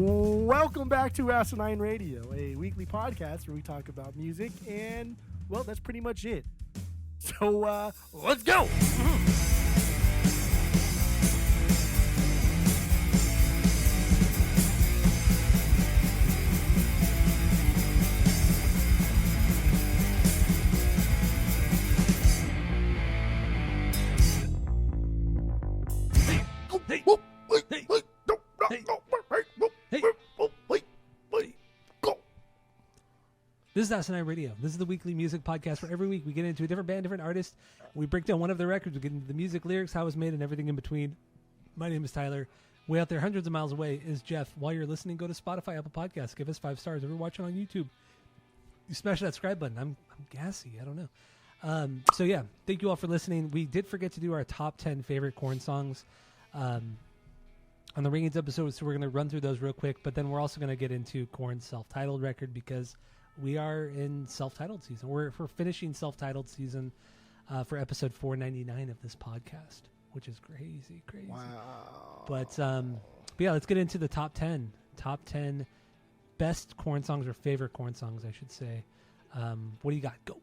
Welcome back to Asinine Radio, a weekly podcast where we talk about music, and, well, that's pretty much it. So, let's go! This is Asinine Radio. This is the weekly music podcast where every week we get into a different band, different artist. We break down one of their records. We get into the music, lyrics, how it was made, and everything in between. My name is Tyler. Way out there, hundreds of miles away, is Jeff. While you're listening, go to Spotify, Apple Podcasts. Give us 5 stars. If you're watching on YouTube, you smash that subscribe button. I'm gassy. I don't know. So, yeah, thank you all for listening. We did forget to do our top 10 favorite KoRn songs on the Ringings episode, so we're going to run through those real quick. But then we're also going to get into KoRn's self-titled record because we are in self-titled season. We're finishing self-titled season for episode 499 of this podcast, which is crazy. Wow. But yeah, let's get into the top 10. Top 10 best KoRn songs or favorite KoRn songs, I should say. What do you got? Go.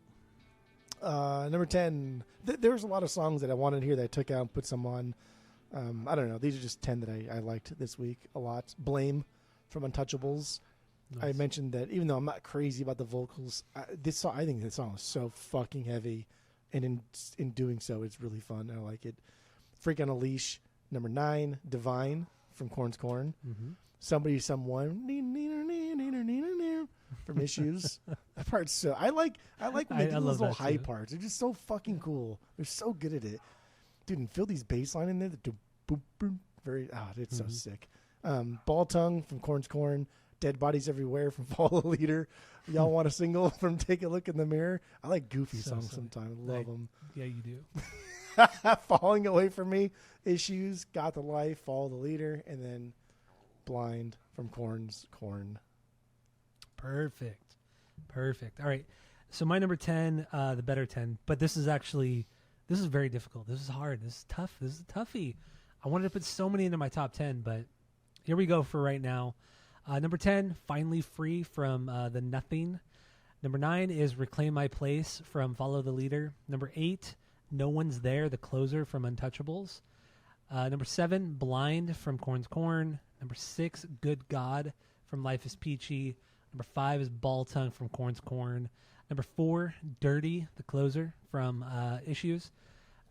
Number 10. There's a lot of songs that I wanted here that I took out and put some on. I don't know. These are just 10 that I liked this week a lot. Blame from Untouchables. Nice. I mentioned that even though I'm not crazy about the vocals, I think this song is so fucking heavy, and in doing so, it's really fun. I like it. Freak on a Leash. Number 9, Divine from KoRn's KoRn. Mm-hmm. Somebody, Someone from Issues. That part's so I like when they do those little high parts. They're just so fucking cool. They're so good at it, dude. And feel these bass line in there. It's so sick. Ball Tongue from KoRn's KoRn. Dead Bodies Everywhere from Follow the Leader. Y'all want a single from Take a Look in the Mirror? I like goofy songs sometimes. Love them. Yeah, you do. Falling Away From Me, Issues, Got the Life, Follow the Leader, and then Blind from KoRn's KoRn. Perfect. All right. So my number 10, the better 10, but this is very difficult. This is hard. This is tough. This is a toughie. I wanted to put so many into my top 10, but here we go for right now. Number 10, Finally Free from The Nothing. Number 9 is Reclaim My Place from Follow the Leader. Number 8, No One's There, The Closer from Untouchables. Number 7, Blind from KoRn's KoRn. Number 6, Good God from Life is Peachy. Number 5 is Ball Tongue from KoRn's KoRn. Number 4, Dirty, The Closer from Issues.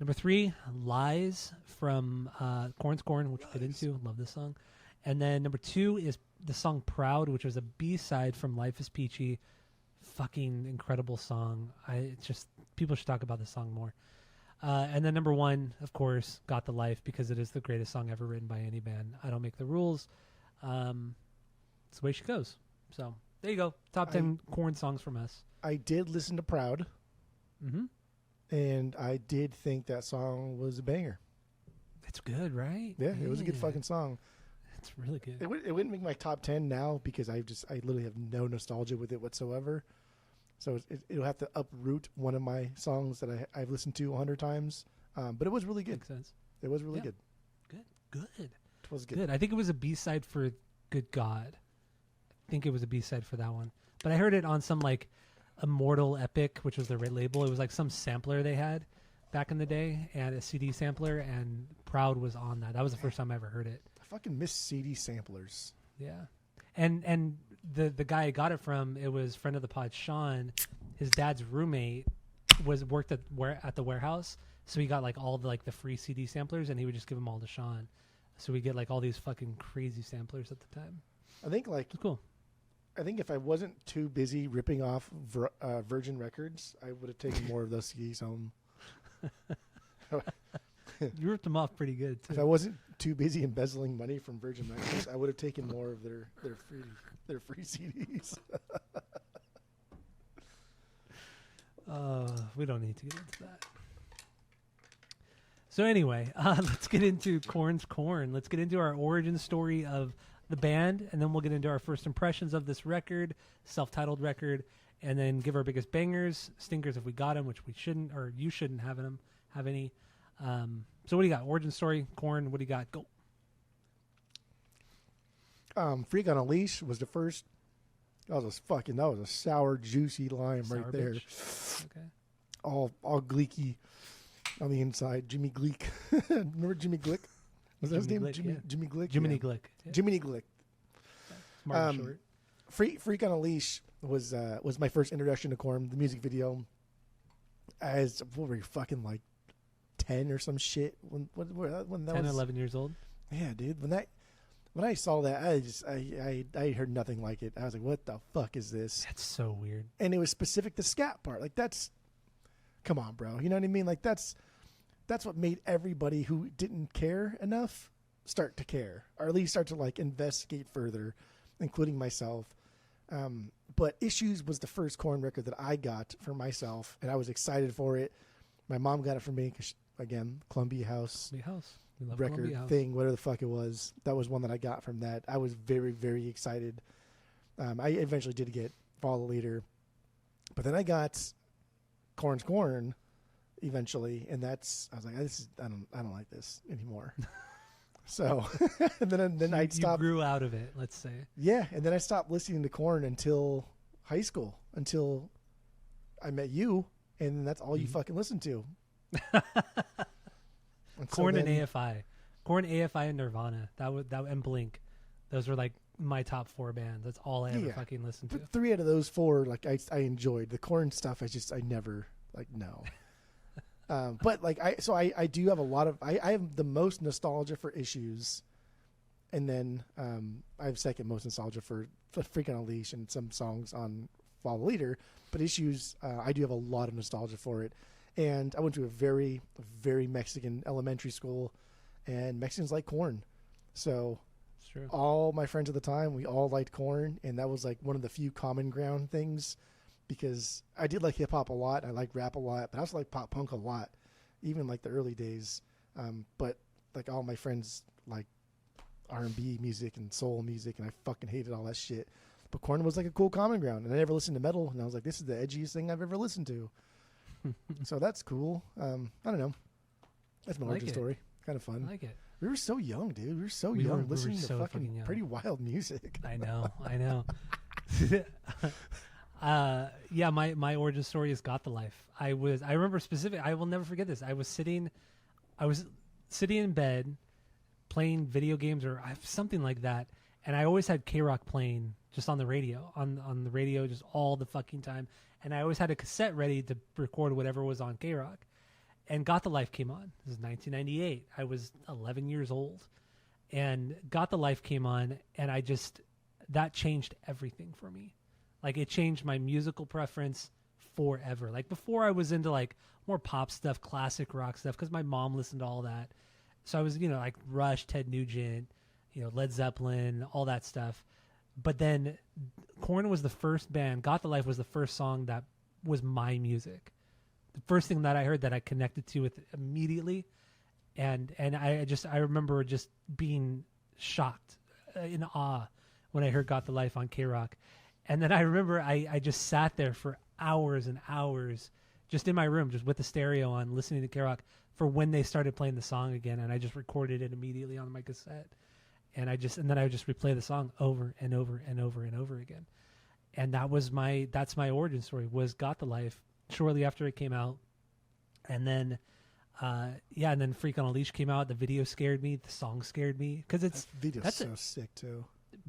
Number 3, Lies from KoRn's KoRn, which we'll get into. Love this song. And then number 2 is the song Proud, which was a B-side from Life is Peachy. Fucking incredible song. People should talk about this song more. And then number 1, of course, Got the Life, because it is the greatest song ever written by any band. I don't make the rules. It's the way she goes. So there you go. Top 10 KoRn songs from us. I did listen to Proud. Mm-hmm. And I did think that song was a banger. It's good, right? Yeah, it was a good fucking song. It's really good. It wouldn't make my top 10 now because I literally have no nostalgia with it whatsoever. So it'll have to uproot one of my songs that I've listened to 100 times. But it was really good. Makes sense. It was really good. Good. It was good. I think it was a B-side for Good God. I think it was a B-side for that one. But I heard it on some like Immortal Epic, which was their red label. It was like some sampler they had back in the day, and a CD sampler, and Proud was on that. That was the first time I ever heard it. I fucking miss CD samplers. Yeah. And the guy I got it from, it was friend of the pod, Sean. His dad's roommate worked at the warehouse, so he got like all the free CD samplers, and he would just give them all to Sean. So we get like all these fucking crazy samplers at the time. I think it's cool. I think if I wasn't too busy ripping off Virgin Records, I would have taken more of those CDs home. You ripped them off pretty good, too. If I wasn't too busy embezzling money from Virgin Records, I would have taken more of their free CDs. We don't need to get into that. So anyway, let's get into KoRn's KoRn. Let's get into our origin story of the band, and then we'll get into our first impressions of this record, self-titled record, and then give our biggest bangers, stinkers if we got them, which we shouldn't, or you shouldn't have any. So what do you got? Origin story, KoRn, what do you got? Go. Freak on a Leash was the first. That was a sour, juicy lime Sour right there. bitch. Okay. All gleeky on the inside. Jimmy Gleek. Remember Jimmy Glick? Was that his name? Glick, yeah. Jimmy Glick? Jiminy Yeah. Glick. Yeah. Jiminy Glick. Smart and short. Freak on a Leash was my first introduction to KoRn. The music video, as what were you fucking like 10 or some shit when that 10, was 11 years old. Yeah, dude. When I saw that, I heard nothing like it. I was like, what the fuck is this? That's so weird. And it was specific to scat part. Like come on, bro. You know what I mean? Like that's what made everybody who didn't care enough start to care, or at least start to like investigate further, including myself. But Issues was the first KoRn record that I got for myself, and I was excited for it. My mom got it for me because, again, Columbia House. We love Record Columbia House. thing, whatever the fuck it was. That was one that I got from that. I was very, very excited. I eventually did get Follow the Leader, but then I got KoRn's KoRn eventually, and I was like, I don't like this anymore. So and then I stopped. You grew out of it, let's say. Yeah, and then I stopped listening to KoRn until high school, until I met you, and that's all you fucking listened to. KoRn and AFI. KoRn, AFI, and Nirvana. That and Blink. Those were like my top 4 bands. That's all I ever fucking listened to. But 3 out of those 4, like I enjoyed. The KoRn stuff, I never like no. But like I do have a lot of I have the most nostalgia for Issues, and then I have second most nostalgia for Freak on a Leash and some songs on Follow the Leader. But Issues, I do have a lot of nostalgia for it. And I went to a very, very Mexican elementary school, and Mexicans like KoRn. So it's true. All my friends at the time, we all liked KoRn, and that was like one of the few common ground things, because I did like hip hop a lot. I liked rap a lot, but I also like pop punk a lot, even like the early days. But like all my friends like R&B music and soul music, and I fucking hated all that shit. But KoRn was like a cool common ground, and I never listened to metal, and I was like, this is the edgiest thing I've ever listened to. So that's cool. I don't know. That's my origin story. Kind of fun. I like it. We were so young, dude. We were so young listening to so fucking young. pretty wild music. I know. Yeah, my origin story is Got the Life. I remember specific. I will never forget this. I was sitting in bed playing video games or something like that, and I always had K-Rock playing just on the radio, on the radio just all the fucking time. And I always had a cassette ready to record whatever was on K-Rock. And Got the Life came on. This is 1998. I was 11 years old. And Got the Life came on, and that changed everything for me. Like, it changed my musical preference forever. Like, before I was into, like, more pop stuff, classic rock stuff, because my mom listened to all that. So I was, like, Rush, Ted Nugent, Led Zeppelin, all that stuff. But then KoRn was the first band. Got the Life was the first song that was my music. The first thing that I heard that I connected to with immediately. And I remember just being shocked, in awe, when I heard Got the Life on K-Rock. And then I remember I just sat there for hours and hours just in my room, just with the stereo on, listening to K-Rock for when they started playing the song again. And I just recorded it immediately on my cassette. And then I would just replay the song over and over and over and over again. And that's my origin story, was Got the Life shortly after it came out. And then, and then Freak on a Leash came out. The video scared me. The song scared me. Cause That's so sick too.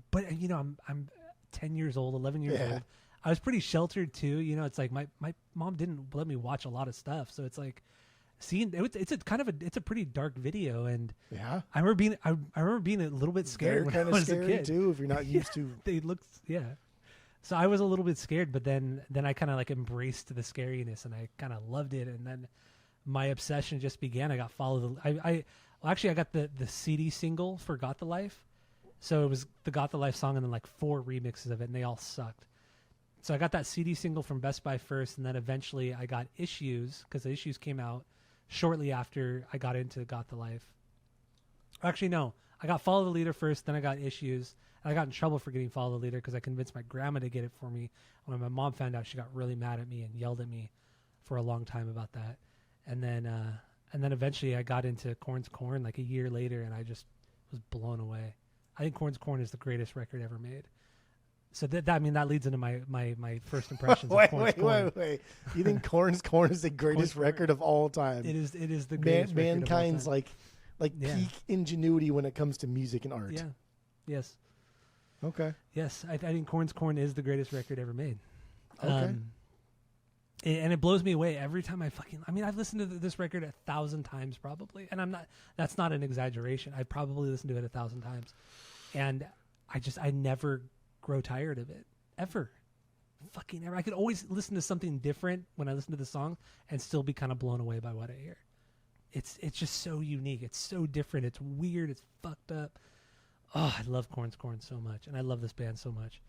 But I'm 10 years old, 11 years old. I was pretty sheltered too. It's like my mom didn't let me watch a lot of stuff. So it's like, it's a pretty dark video, and I remember being a little bit scared when I was a kid too. If you're not used to, they looked So I was a little bit scared, but then I kind of like embraced the scariness, and I kind of loved it, and then my obsession just began. I got I got the CD single for Got the Life, so it was the Got the Life song and then like 4 remixes of it, and they all sucked. So I got that CD single from Best Buy first, and then eventually I got Issues, because the Issues came out shortly after I got into Got the Life. Actually, no. I got Follow the Leader first, then I got Issues. And I got in trouble for getting Follow the Leader because I convinced my grandma to get it for me. When my mom found out, she got really mad at me and yelled at me for a long time about that. And then eventually I got into KoRn's KoRn like a year later, and I just was blown away. I think KoRn is the greatest record ever made. So that leads into my first impressions of KoRn. Wait. You think KoRn is the greatest record of all time? It is the greatest record mankind's of all time. like peak ingenuity when it comes to music and art. Yeah. Yes. Okay. Yes, I think KoRn is the greatest record ever made. Okay. And it blows me away every time I've listened to this record 1,000 times probably, and that's not an exaggeration. I probably listened to it 1,000 times, and I never grow tired of it ever. Fucking ever. I could always listen to something different when I listen to the song and still be kind of blown away by what I hear. It's just so unique. It's so different. It's weird. It's fucked up. Oh, I love KoRn so much, and I love this band so much.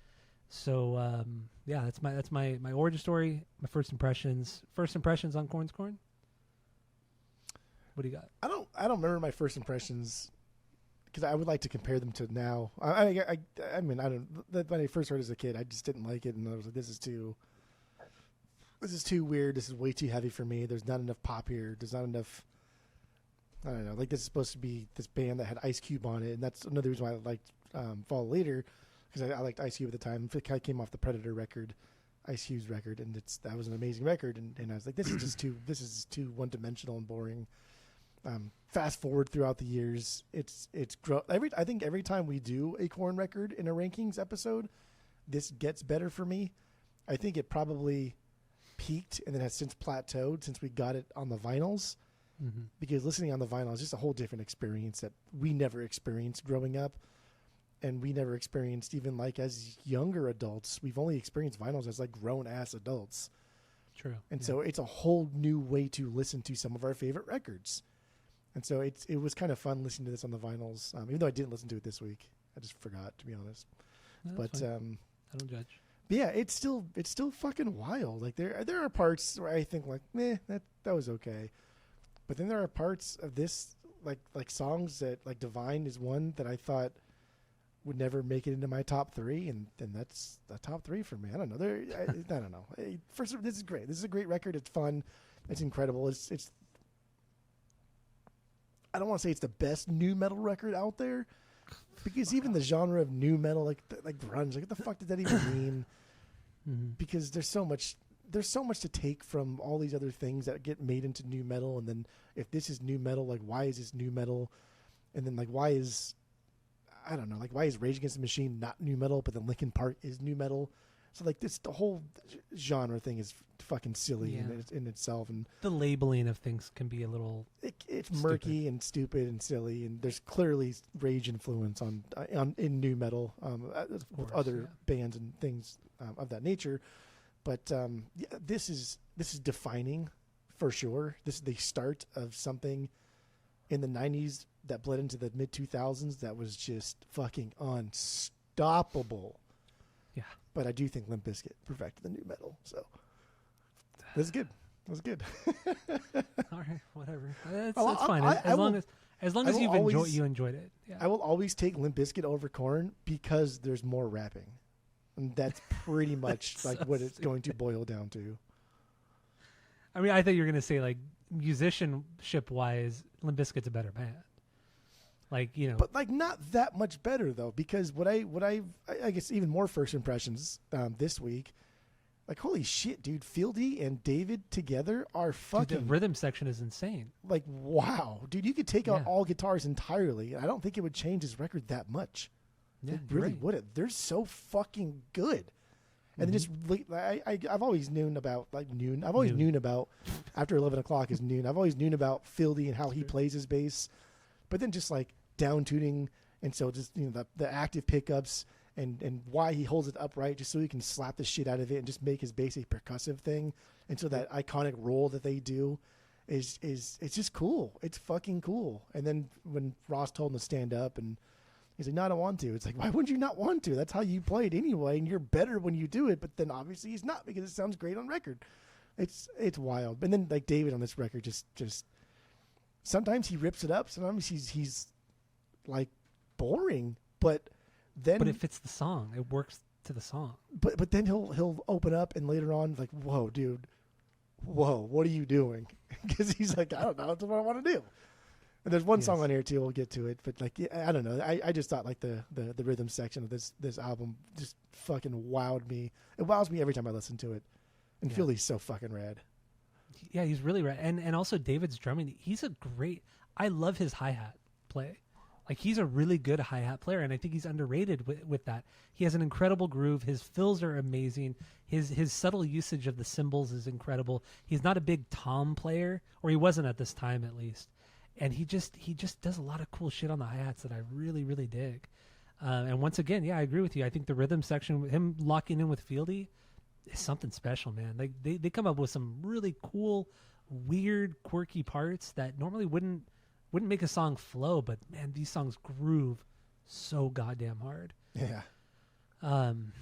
So that's my origin story. My first impressions on KoRn. What do you got? I don't remember my first impressions because I would like to compare them to now. I mean, I don't. When I first heard it as a kid, I just didn't like it, and I was like, this is too weird. This is way too heavy for me. There's not enough pop here. There's not enough. I don't know. Like, this is supposed to be this band that had Ice Cube on it, and that's another reason why I liked Fall Later, because I liked Ice Cube at the time. It kind of came off the Predator record, Ice Cube's record, and that was an amazing record. And I was like, this is too one dimensional and boring. Fast forward throughout the years, I think every time we do a KoRn record in a rankings episode, this gets better for me. I think it probably peaked and then has since plateaued since we got it on the vinyls. Mm-hmm. Because listening on the vinyl is just a whole different experience that we never experienced growing up, and we never experienced even like as younger adults. We've only experienced vinyls as like grown ass adults. True. And so it's a whole new way to listen to some of our favorite records. And so it was kind of fun listening to this on the vinyls, even though I didn't listen to it this week. I just forgot, to be honest. No, but I don't judge. But yeah, it's still fucking wild. Like there are parts where I think like, that was okay. But then there are parts of this like songs that like Divine is one that I thought would never make it into my top 3, and that's the top 3 for me. I don't know. I don't know. First, this is great. This is a great record. It's fun. It's incredible. It's I don't want to say it's the best new metal record out there, because even the genre of new metal, like grunge, like what the fuck did that even mean? Mm-hmm. Because there's so much to take from all these other things that get made into new metal, and then if this is new metal, like why is this new metal? And then like why is Rage Against the Machine not new metal, but then Linkin Park is new metal? So like the whole genre thing is fucking silly in itself, and the labeling of things can be a little it's murky and stupid and silly, and there's clearly Rage influence in new metal with other bands and things of that nature. But this is defining for sure. This is the start of something in the 90s that bled into the mid 2000s that was just fucking unstoppable. Yeah. But I do think Limp Bizkit perfected the new metal. So this is good. That was good. All right, whatever. That's fine. As long as you enjoyed it. Yeah. I will always take Limp Bizkit over KoRn because there's more rapping. And that's pretty much like what it's going to boil down to. I mean, I thought you were going to say like musicianship wise, Limp Bizkit's a better band. Like, you know, but like not that much better though, because I guess even more first impressions this week, like holy shit, dude, Fieldy and David together are fucking. Dude, the rhythm section is insane. Like wow, dude, you could take out all guitars entirely. I don't think it would change his record that much. Yeah, it really wouldn't. They're so fucking good. And then just I've always known about noon. I've always known about after 11 o'clock is noon. I've always known about Fieldy and how he plays his bass, but then just like down tuning, and so just the active pickups and why he holds it upright just so he can slap the shit out of it and just make his bass a percussive thing. And so that iconic roll that they do is it's just cool. It's fucking cool. And then when Ross told him to stand up and he's like, no, I don't want to. It's like, why would you not want to? That's how you play it anyway, and you're better when you do it. But then obviously he's not because it sounds great on record. It's wild. And then like David on this record just sometimes he rips it up. Sometimes he's like boring, but it fits the song. It works to the song. But then he'll open up and later on like, whoa, dude, what are you doing? Because he's like, I don't know, that's what I want to do. And there's one song Yes. on here too. We'll get to it, but like I don't know. I just thought like the rhythm section of this album just fucking wowed me. It wows me every time I listen to it. And Yeah. Fieldy's so fucking rad. Yeah, he's really rad. And also David's drumming. He's a great. I love his hi-hat play. Like he's a really good hi-hat player, and I think he's underrated with that. He has an incredible groove. His fills are amazing. His subtle usage of the cymbals is incredible. He's not a big tom player, or he wasn't at this time at least. And he just does a lot of cool shit on the hi-hats that I really, really dig. And once again, yeah, I agree with you. I think the rhythm section, him locking in with Fieldy, is something special, man. Like they come up with some really cool, weird, quirky parts that normally wouldn't make a song flow, but man, these songs groove so goddamn hard. Yeah. Um,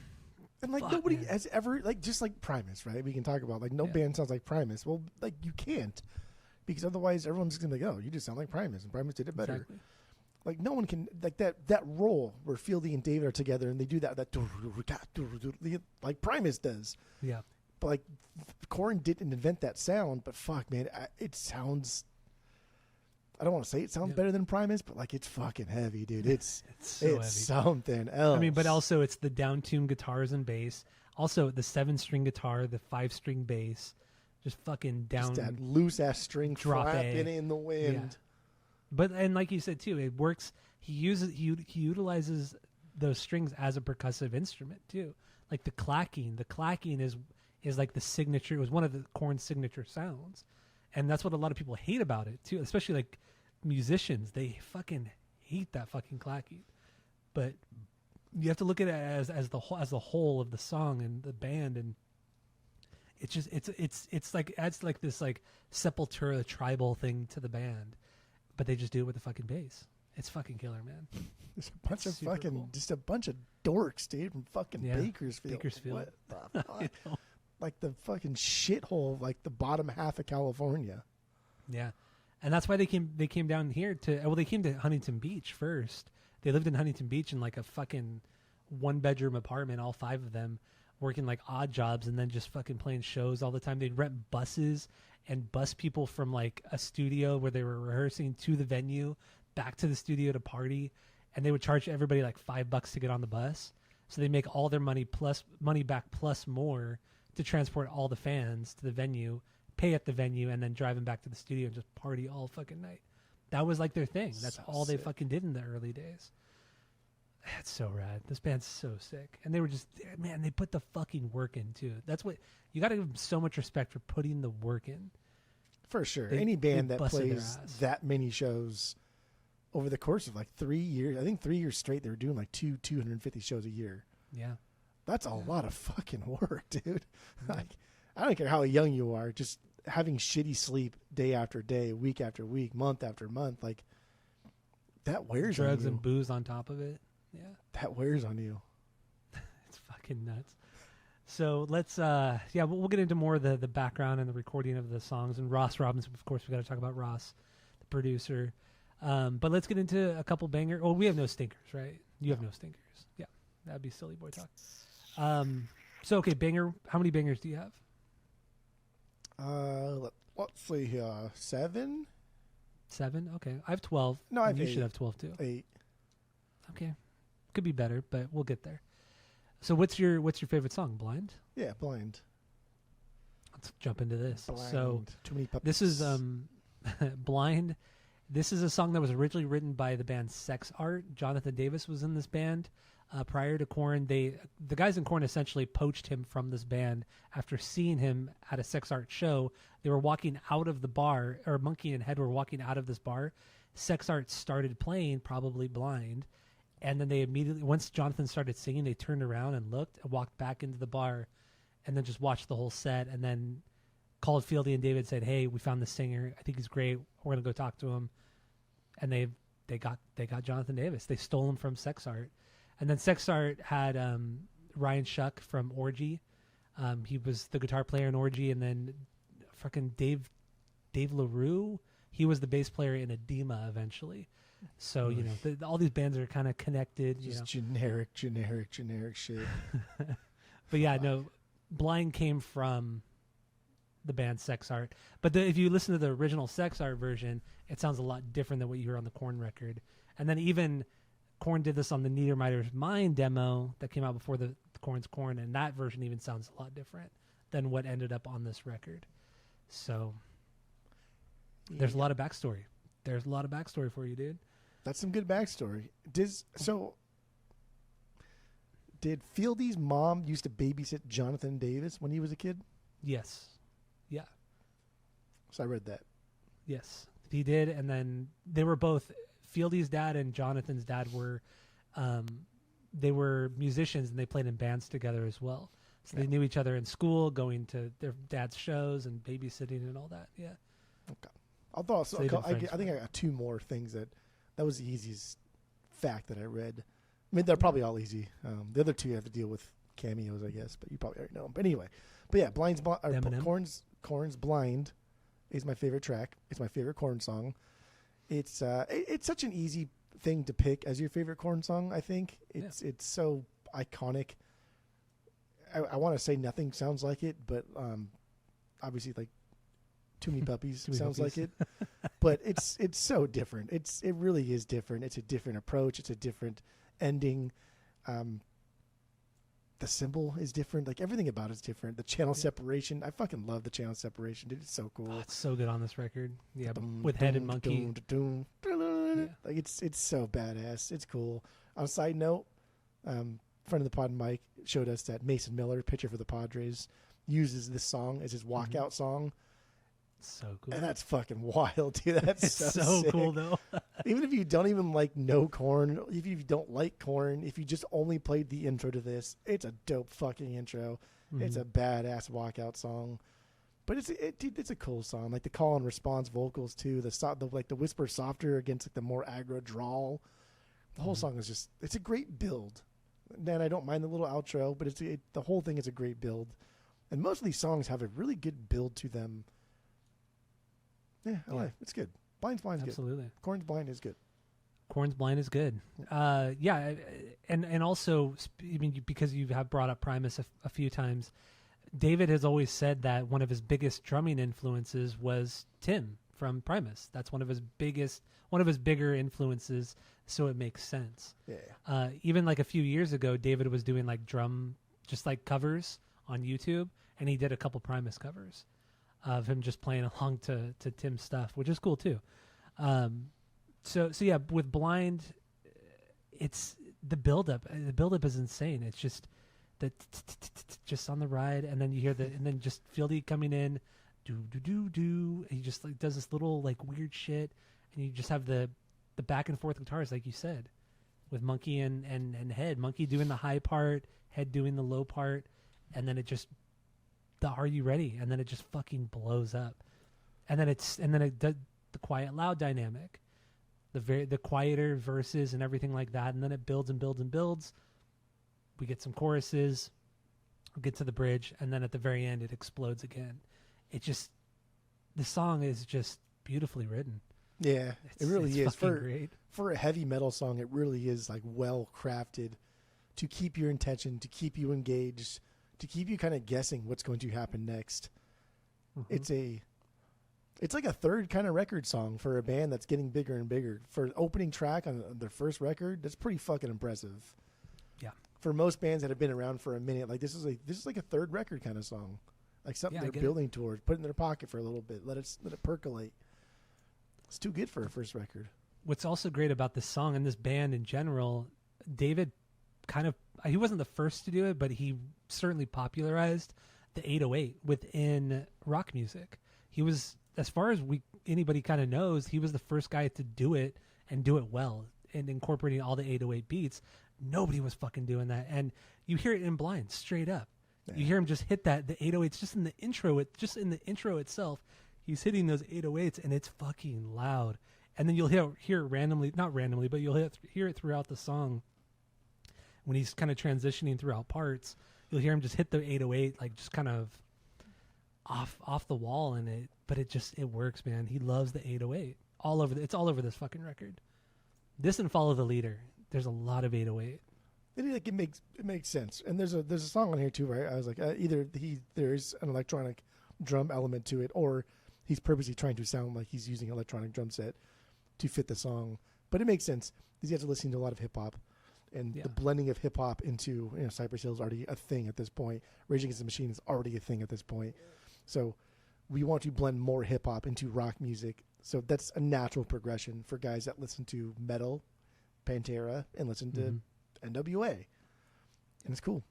And like Fuck, nobody man. has ever like just like Primus, right? We can talk about like no Yeah. band sounds like Primus. Well, like you can't because otherwise everyone's just gonna be like, oh, you just sound like Primus, and Primus did it better. exactly. Like no one can like that role where Fieldy and David are together and they do that like Primus does. Yeah. But like KoRn didn't invent that sound, but fuck man, it sounds. I don't want to say it sounds Yeah. better than Primus, but like it's fucking heavy, dude. It's It's so heavy. something else. I mean, but also it's the down-tuned guitars and bass. Also the 7-string guitar, the 5-string bass, just fucking down. just that loose ass string drop A. flapping in the wind. But and like you said too, it works. He utilizes those strings as a percussive instrument too. Like the clacking. The clacking is like the signature. It was one of the KoRn signature sounds, and that's what a lot of people hate about it too. Especially like musicians, they fucking hate that fucking clacking. But you have to look at it as the whole of the song and the band, and it's just it's like adds like this like Sepultura tribal thing to the band. But they just do it with the fucking bass. It's fucking killer, man. There's a bunch of Super fucking, cool. just a bunch of dorks, dude, from fucking Yeah, Bakersfield. Bakersfield. What the fuck? You know? Like the fucking shithole, of like the bottom half of California. Yeah, and that's why they came down here they came to Huntington Beach first. They lived in Huntington Beach in like a fucking 1-bedroom apartment, all 5 of them, working like odd jobs and then just fucking playing shows all the time. They'd rent buses and bus people from like a studio where they were rehearsing to the venue back to the studio to party, and they would charge everybody like $5 to get on the bus. So they make all their money back plus more to transport all the fans to the venue, pay at the venue, and then drive them back to the studio and just party all fucking night. That was like their thing. That's So all they sick. fucking did in the early days. That's so rad. This band's so sick. And they were just, man, they put the fucking work in too. That's what, you got to give them so much respect for putting the work in. For sure. They- Any band they that busted their plays ass. that many shows over the course of like 3 years, I think 3 years straight, they were doing like 250 shows a year. Yeah. That's a Yeah. lot of fucking work, dude. Yeah. Like, I don't care how young you are, just having shitty sleep day after day, week after week, month after month, like that wears on Drugs you. and booze on top of it. Yeah. That wears on you. It's fucking nuts. So let's, we'll get into more of the background and the recording of the songs. And Ross Robinson, of course, we got to talk about Ross, the producer. But let's get into a couple banger. Oh, we have no stinkers, right? You have no stinkers. Yeah, that'd be silly boy talk. So okay, banger. How many bangers do you have? Let's see here. 7? 7. Okay, I have 12. No, I and have you 8. should have 12 too. 8. Okay, could be better, but we'll get there. So what's your favorite song? Blind. Yeah, Blind. Let's jump into this. Blind. So Too many puppies. this is Blind. This is a song that was originally written by the band Sex Art. Jonathan Davis was in this band prior to KoRn. The guys in KoRn essentially poached him from this band after seeing him at a Sex Art show. They were walking out of the bar, or Monkey and Head were walking out of this bar. Sex Art started playing, probably Blind, and then they immediately, once Jonathan started singing, they turned around and looked and walked back into the bar, and then just watched the whole set, and then called Fieldy and David, said, "Hey, we found the singer. I think he's great. We're gonna go talk to him." And they got Jonathan Davis. They stole him from Sex Art, and then Sex Art had Ryan Shuck from Orgy. He was the guitar player in Orgy, and then fucking Dave LaRue. He was the bass player in Edema eventually. So you know, all these bands are kind of connected. Just you know, generic shit. but yeah, no, Blind came from the band Sex Art. But if you listen to the original Sex Art version, it sounds a lot different than what you hear on the KoRn record. And then even KoRn did this on the Niedermeyer's Mind demo that came out before the KoRn's KoRn, and that version even sounds a lot different than what ended up on this record. So there's a lot of backstory. There's a lot of backstory for you, dude. That's some good backstory. Did Fieldy's mom used to babysit Jonathan Davis when he was a kid? Yes. Yeah. So I read that. Yes, he did. And then they were both, Fieldy's dad and Jonathan's dad were, they were musicians and they played in bands together as well. So they knew each other in school, going to their dad's shows and babysitting and all that. Yeah. Okay. I think I got two more things that was the easiest fact that I read. I mean, they're probably all easy. The other two you have to deal with cameos, I guess, but you probably already know them. But anyway, KoRn's Blind is my favorite track. It's my favorite KoRn song. It's such an easy thing to pick as your favorite KoRn song, I think. It's so iconic. I want to say Nothing sounds like it, but obviously like Too Many Puppies sounds like it. But it's so different. It really is different. It's a different approach. It's a different ending. The symbol is different. Like everything about it's different. The channel separation. I fucking love the channel separation, dude. It's so cool. Oh, it's so good on this record. Yeah, with Head and Monkey. Like it's so badass. It's cool. On a side note, friend of the pod Mike showed us that Mason Miller, pitcher for the Padres, uses this song as his walkout song. So cool. And that's fucking wild, dude. That's it's so cool, though. Even if you don't even know KoRn, if you don't like KoRn, if you just only played the intro to this, it's a dope fucking intro. Mm-hmm. It's a badass walkout song. But it's a cool song. Like the call and response vocals too. The whisper softer against like the more aggro drawl. The whole song is it's a great build. And I don't mind the little outro, but the whole thing is a great build. And most of these songs have a really good build to them. Yeah, I like it. It's good. Blind's Blind is Absolutely. good. KoRn's Blind is good. KoRn's Blind is good. Yeah, and also, I mean, because you have brought up Primus a few times, David has always said that one of his biggest drumming influences was Tim from Primus. That's one of his bigger influences, so it makes sense. Yeah. Even like a few years ago, David was doing like just like covers on YouTube, and he did a couple Primus covers of him just playing along to Tim's stuff, which is cool too. So yeah, with Blind, it's the buildup. The buildup is insane. It's just just on the ride, and then you hear and then just Fieldy coming in, do do do do. And he just like does this little like weird shit, and you just have the back and forth guitars, like you said, with Monkey and Head. Monkey doing the high part, Head doing the low part, and then it just the Are You Ready? And then it just fucking blows up. And then it does the quiet loud dynamic, the quieter verses and everything like that, and then it builds and builds and builds. We get some choruses, we get to the bridge, and then at the very end it explodes again. The song is just beautifully written. Yeah, it really is. Great. For a heavy metal song, it really is like well crafted to keep your attention, to keep you engaged, to keep you kind of guessing what's going to happen next. Mm-hmm. It's like a third kind of record song for a band that's getting bigger and bigger. For an opening track on their first record, that's pretty fucking impressive. Yeah. For most bands that have been around for a minute, like this is like a third record kind of song, like something they're building towards, put it in their pocket for a little bit, let it percolate. It's too good for a first record. What's also great about this song and this band in general, David he wasn't the first to do it, but he certainly popularized the 808 within rock music. He was, as far as anybody kind of knows, he was the first guy to do it and do it well and incorporating all the 808 beats. Nobody was fucking doing that. And you hear it in Blind straight up. Yeah. You hear him just hit the 808s just in the intro itself. He's hitting those 808s and it's fucking loud. And then you'll hear it randomly, not randomly, but you'll hear it throughout the song. When he's kind of transitioning throughout parts, you'll hear him just hit the 808, like just kind of off the wall in it. But it works, man. He loves the 808 it's all over this fucking record. This and Follow the Leader. There's a lot of 808. It makes sense. And there's a song on here too where I was like, either there's an electronic drum element to it, or he's purposely trying to sound like he's using an electronic drum set to fit the song. But it makes sense because you have to listen to a lot of hip hop, and the blending of hip hop into Cypress Hill is already a thing at this point. Rage Against the Machine is already a thing at this point. So we want to blend more hip hop into rock music. So that's a natural progression for guys that listen to metal, Pantera, and listen to NWA. And it's cool.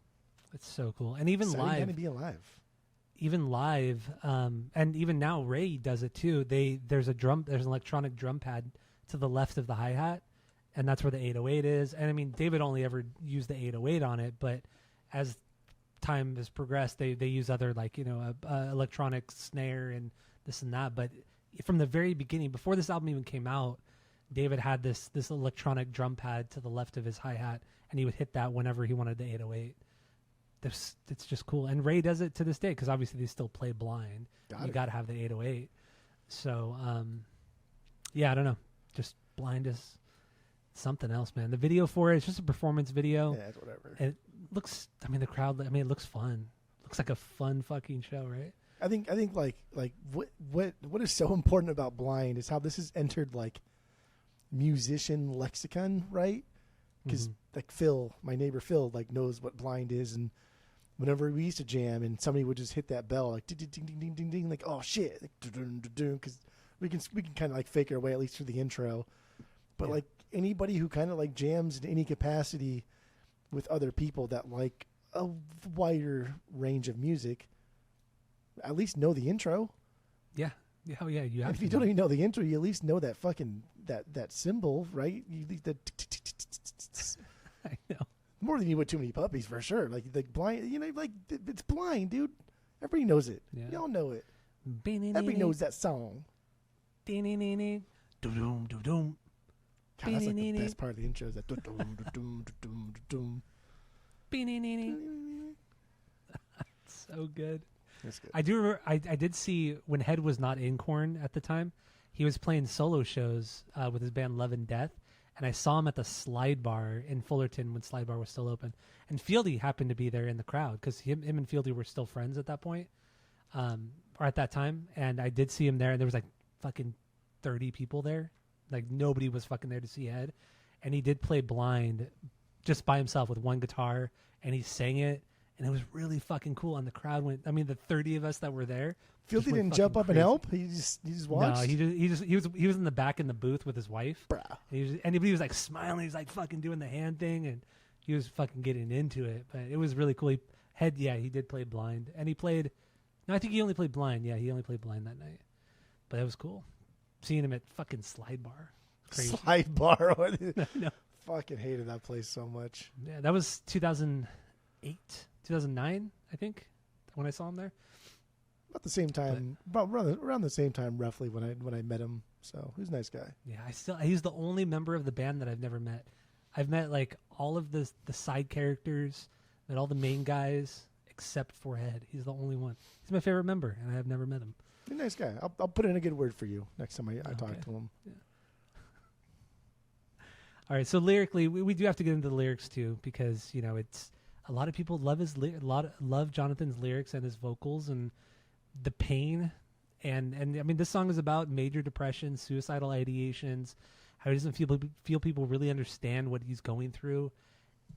It's so cool. And even Exciting live. time to be alive. Even live, and even now Ray does it too. There's an electronic drum pad to the left of the hi-hat, and that's where the 808 is. And I mean, David only ever used the 808 on it, but as time has progressed, they use other electronic snare and this and that. But from the very beginning, before this album even came out, David had this electronic drum pad to the left of his hi-hat, and he would hit that whenever he wanted the 808. It's just cool. And Ray does it to this day because obviously they still play blind. You got to have the 808. So, I don't know. Just blind is something else, man. The video for it's just a performance video. Yeah, it's whatever. And it looks, the crowd, it looks fun. Looks like a fun fucking show, right? I think like what is so important about blind is how this has entered like musician lexicon, right? Because like Phil, my neighbor Phil, like knows what blind is, and whenever we used to jam and somebody would just hit that bell like ding ding ding ding ding ding, like oh shit, because we can kind of like fake our way at least through the intro, but like anybody who kind of like jams in any capacity with other people that like a wider range of music, at least know the intro. Yeah. Oh yeah, you have. If you don't even know the intro, you at least know that fucking that symbol, right? You at least that. I know. More than you would Too Many Puppies for sure. Like blind, like it's blind, dude. Everybody knows it. Yeah. Y'all know it. Everybody knows that song. God, that's like the best part of the intro. Is that so good. That's good. I do remember. I did see when Head was not in KoRn at the time. He was playing solo shows with his band Love and Death, and I saw him at the Slide Bar in Fullerton when Slide Bar was still open. And Fieldy happened to be there in the crowd because him and Fieldy were still friends at that point, or at that time. And I did see him there, and there was like fucking 30 people there. Like nobody was fucking there to see Head, and he did play blind, just by himself with one guitar, and he sang it. And it was really fucking cool. And the crowd went. I mean, the 30 of us that were there. Fieldy didn't jump up and help. He just watched. No, he was in the back in the booth with his wife. Bruh. And he was like smiling. He was like fucking doing the hand thing, and he was fucking getting into it. But it was really cool. He did play blind, and he played. No, I think he only played blind. Yeah, he only played blind that night. But it was cool, seeing him at fucking Slide Bar. Crazy. Slide Bar. No. Fucking hated that place so much. Yeah, that was 2008. 2009, I think, when I saw him there. About the same time, around the same time, roughly when I met him. So he's a nice guy. Yeah, he's the only member of the band that I've never met. I've met like all of the side characters, met all the main guys except for Head. He's the only one. He's my favorite member, and I have never met him. He's a nice guy. I'll put in a good word for you next time I talk to him. Yeah. All right, so lyrically, we do have to get into the lyrics too, because it's. A lot of people love love Jonathan's lyrics and his vocals and the pain, and I mean this song is about major depression, suicidal ideations, how he doesn't feel people really understand what he's going through,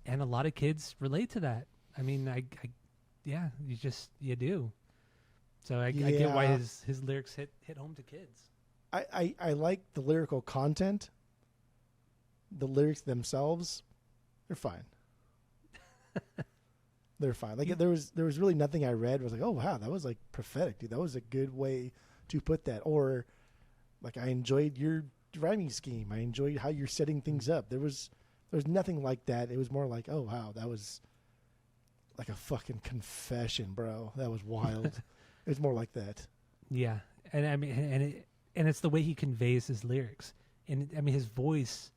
and a lot of kids relate to that. I mean, you do. So I get why his lyrics hit home to kids. I like the lyrical content. The lyrics themselves, they're fine. They're fine. Like there was really nothing I read was like, oh wow, that was like prophetic, dude. That was a good way to put that. Or like I enjoyed your rhyming scheme. I enjoyed how you're setting things up. There was nothing like that. It was more like, oh wow, that was like a fucking confession, bro. That was wild. It was more like that. Yeah, and I mean, it's the way he conveys his lyrics, and I mean his voice.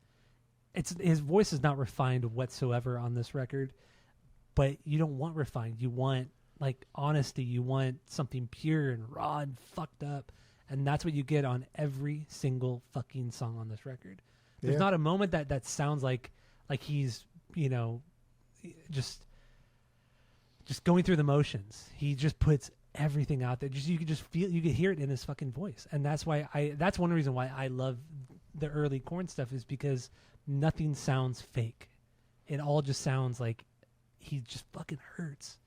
His voice is not refined whatsoever on this record, but you don't want refined. You want like honesty. You want something pure and raw and fucked up, and that's what you get on every single fucking song on this record. There's not a moment that sounds like he's just going through the motions. He just puts everything out there. Just you could just feel, you could hear it in his fucking voice, and that's why that's one reason why I love the early KoRn stuff, is because nothing sounds fake. It all just sounds like he just fucking hurts.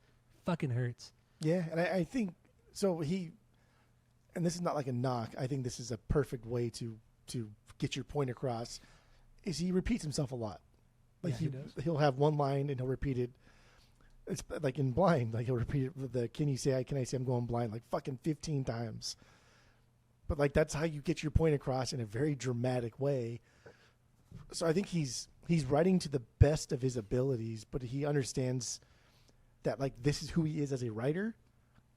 Yeah, and I think so. And this is not like a knock. I think this is a perfect way to get your point across. Is he repeats himself a lot? Like he does. He'll have one line and he'll repeat it. It's like in Blind, like he'll repeat it with the "Can I say I'm going blind?" like fucking 15 times. But like that's how you get your point across in a very dramatic way. So I think he's writing to the best of his abilities, but he understands that like this is who he is as a writer.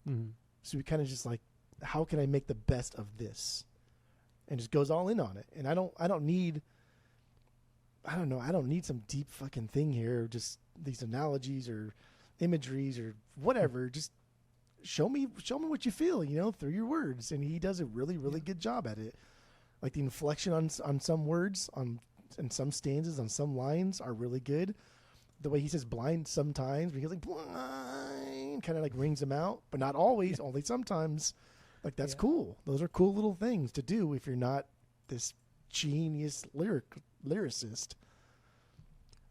Mm-hmm. So he kind of just like, how can I make the best of this? And just goes all in on it. And I don't need some deep fucking thing here, just these analogies or imageries or whatever. Just show me what you feel, through your words. And he does a really, really good job at it. Like the inflection on some words, and some stanzas, on some lines are really good. The way he says blind sometimes, because like blind kind of like rings him out, but not always, only sometimes. Like that's cool. Those are cool little things to do if you're not this genius lyricist.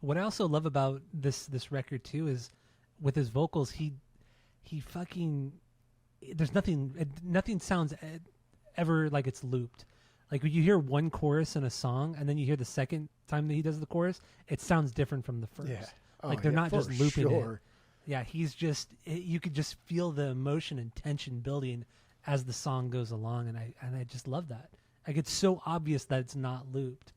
What I also love about this record too is with his vocals, he fucking, there's nothing sounds ever like it's looped. Like when you hear one chorus in a song and then you hear the second time that he does the chorus, it sounds different from the first. Yeah. They're not just looping sure. it. Yeah, he's just, you could just feel the emotion and tension building as the song goes along, and I just love that. Like it's so obvious that it's not looped.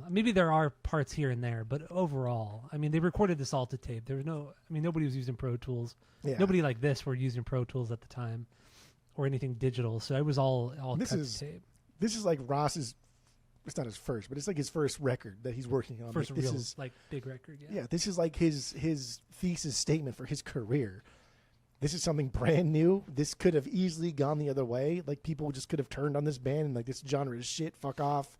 Maybe there are parts here and there, but overall, I mean, they recorded this all to tape. There was nobody was using Pro Tools. Yeah. Nobody like this were using Pro Tools at the time, or anything digital. So it was all this cut is to tape. This is like Ross's. It's not his first, but it's like his first record that he's working on. First like, this real is like big record. yeah. This is like his thesis statement for his career. This is something brand new. This could have easily gone the other way. Like people just could have turned on this band and like this genre is shit. Fuck off.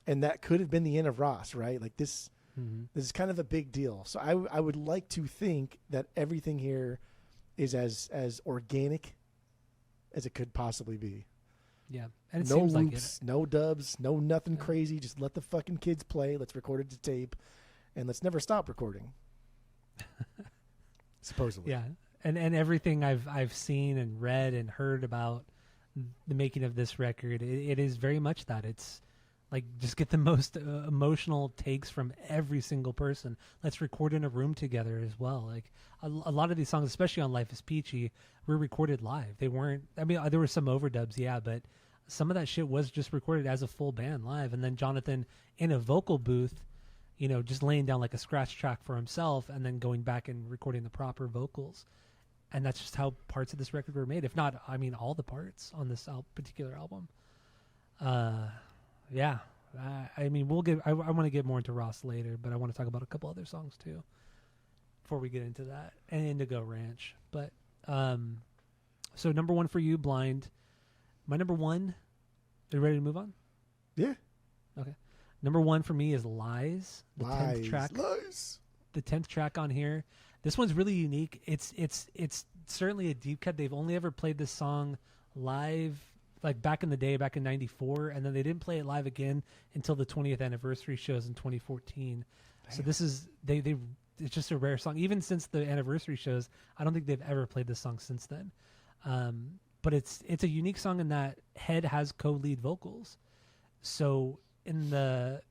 And that could have been the end of Ross, right? Like this. Mm-hmm. This is kind of a big deal. So I would like to think that everything here is as organic as it could possibly be. Yeah, and it No seems loops, like it. no dubs, no nothing crazy. Just let the fucking kids play. Let's record it to tape, and let's never stop recording. Supposedly, Yeah, and everything I've seen and read and heard about the making of this record, it is very much that. It's like just get the most emotional takes from every single person. Let's record in a room together as well. Like a lot of these songs, especially on Life is Peachy, were recorded live. They weren't. I mean, there were some overdubs, yeah, but some of that shit was just recorded as a full band live. And then Jonathan in a vocal booth, just laying down like a scratch track for himself, and then going back and recording the proper vocals. And that's just how parts of this record were made. If not, I mean, all the parts on this particular album. Yeah. I mean, we'll get. I want to get more into Ross later, but I want to talk about a couple other songs too before we get into that and Indigo Ranch. But so number one for you, Blind. My number one. Are you ready to move on? yeah. Okay. Number one for me is Lies. The 10th track. Lies. The 10th track on here. This one's really unique. It's certainly a deep cut. They've only ever played this song live, like back in the day, back in '94, and then they didn't play it live again until the 20th anniversary shows in 2014. Damn. So this is it's just a rare song. Even since the anniversary shows, I don't think they've ever played this song since then. But it's a unique song in that Head has co-lead vocals. So in the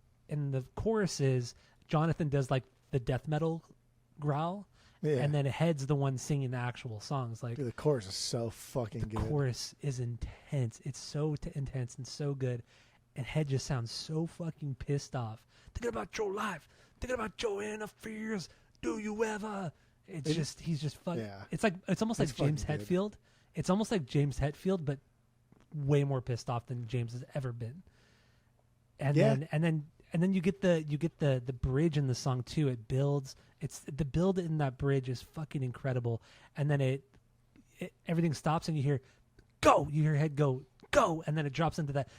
choruses, Jonathan does like the death metal growl, and then Head's the one singing the actual songs. Like, dude, the chorus is so fucking good. The chorus is intense. It's so intense and so good, and Head just sounds so fucking pissed off. Thinking about your life, thinking about your inner fears. Do you ever? He's just fucking. Yeah. It's almost like James Hetfield. It's almost like James Hetfield, but way more pissed off than James has ever been. And then you get the bridge in the song too. It builds. It's the build in that bridge is fucking incredible. And then it everything stops and you hear go. You hear Head go, and then it drops into that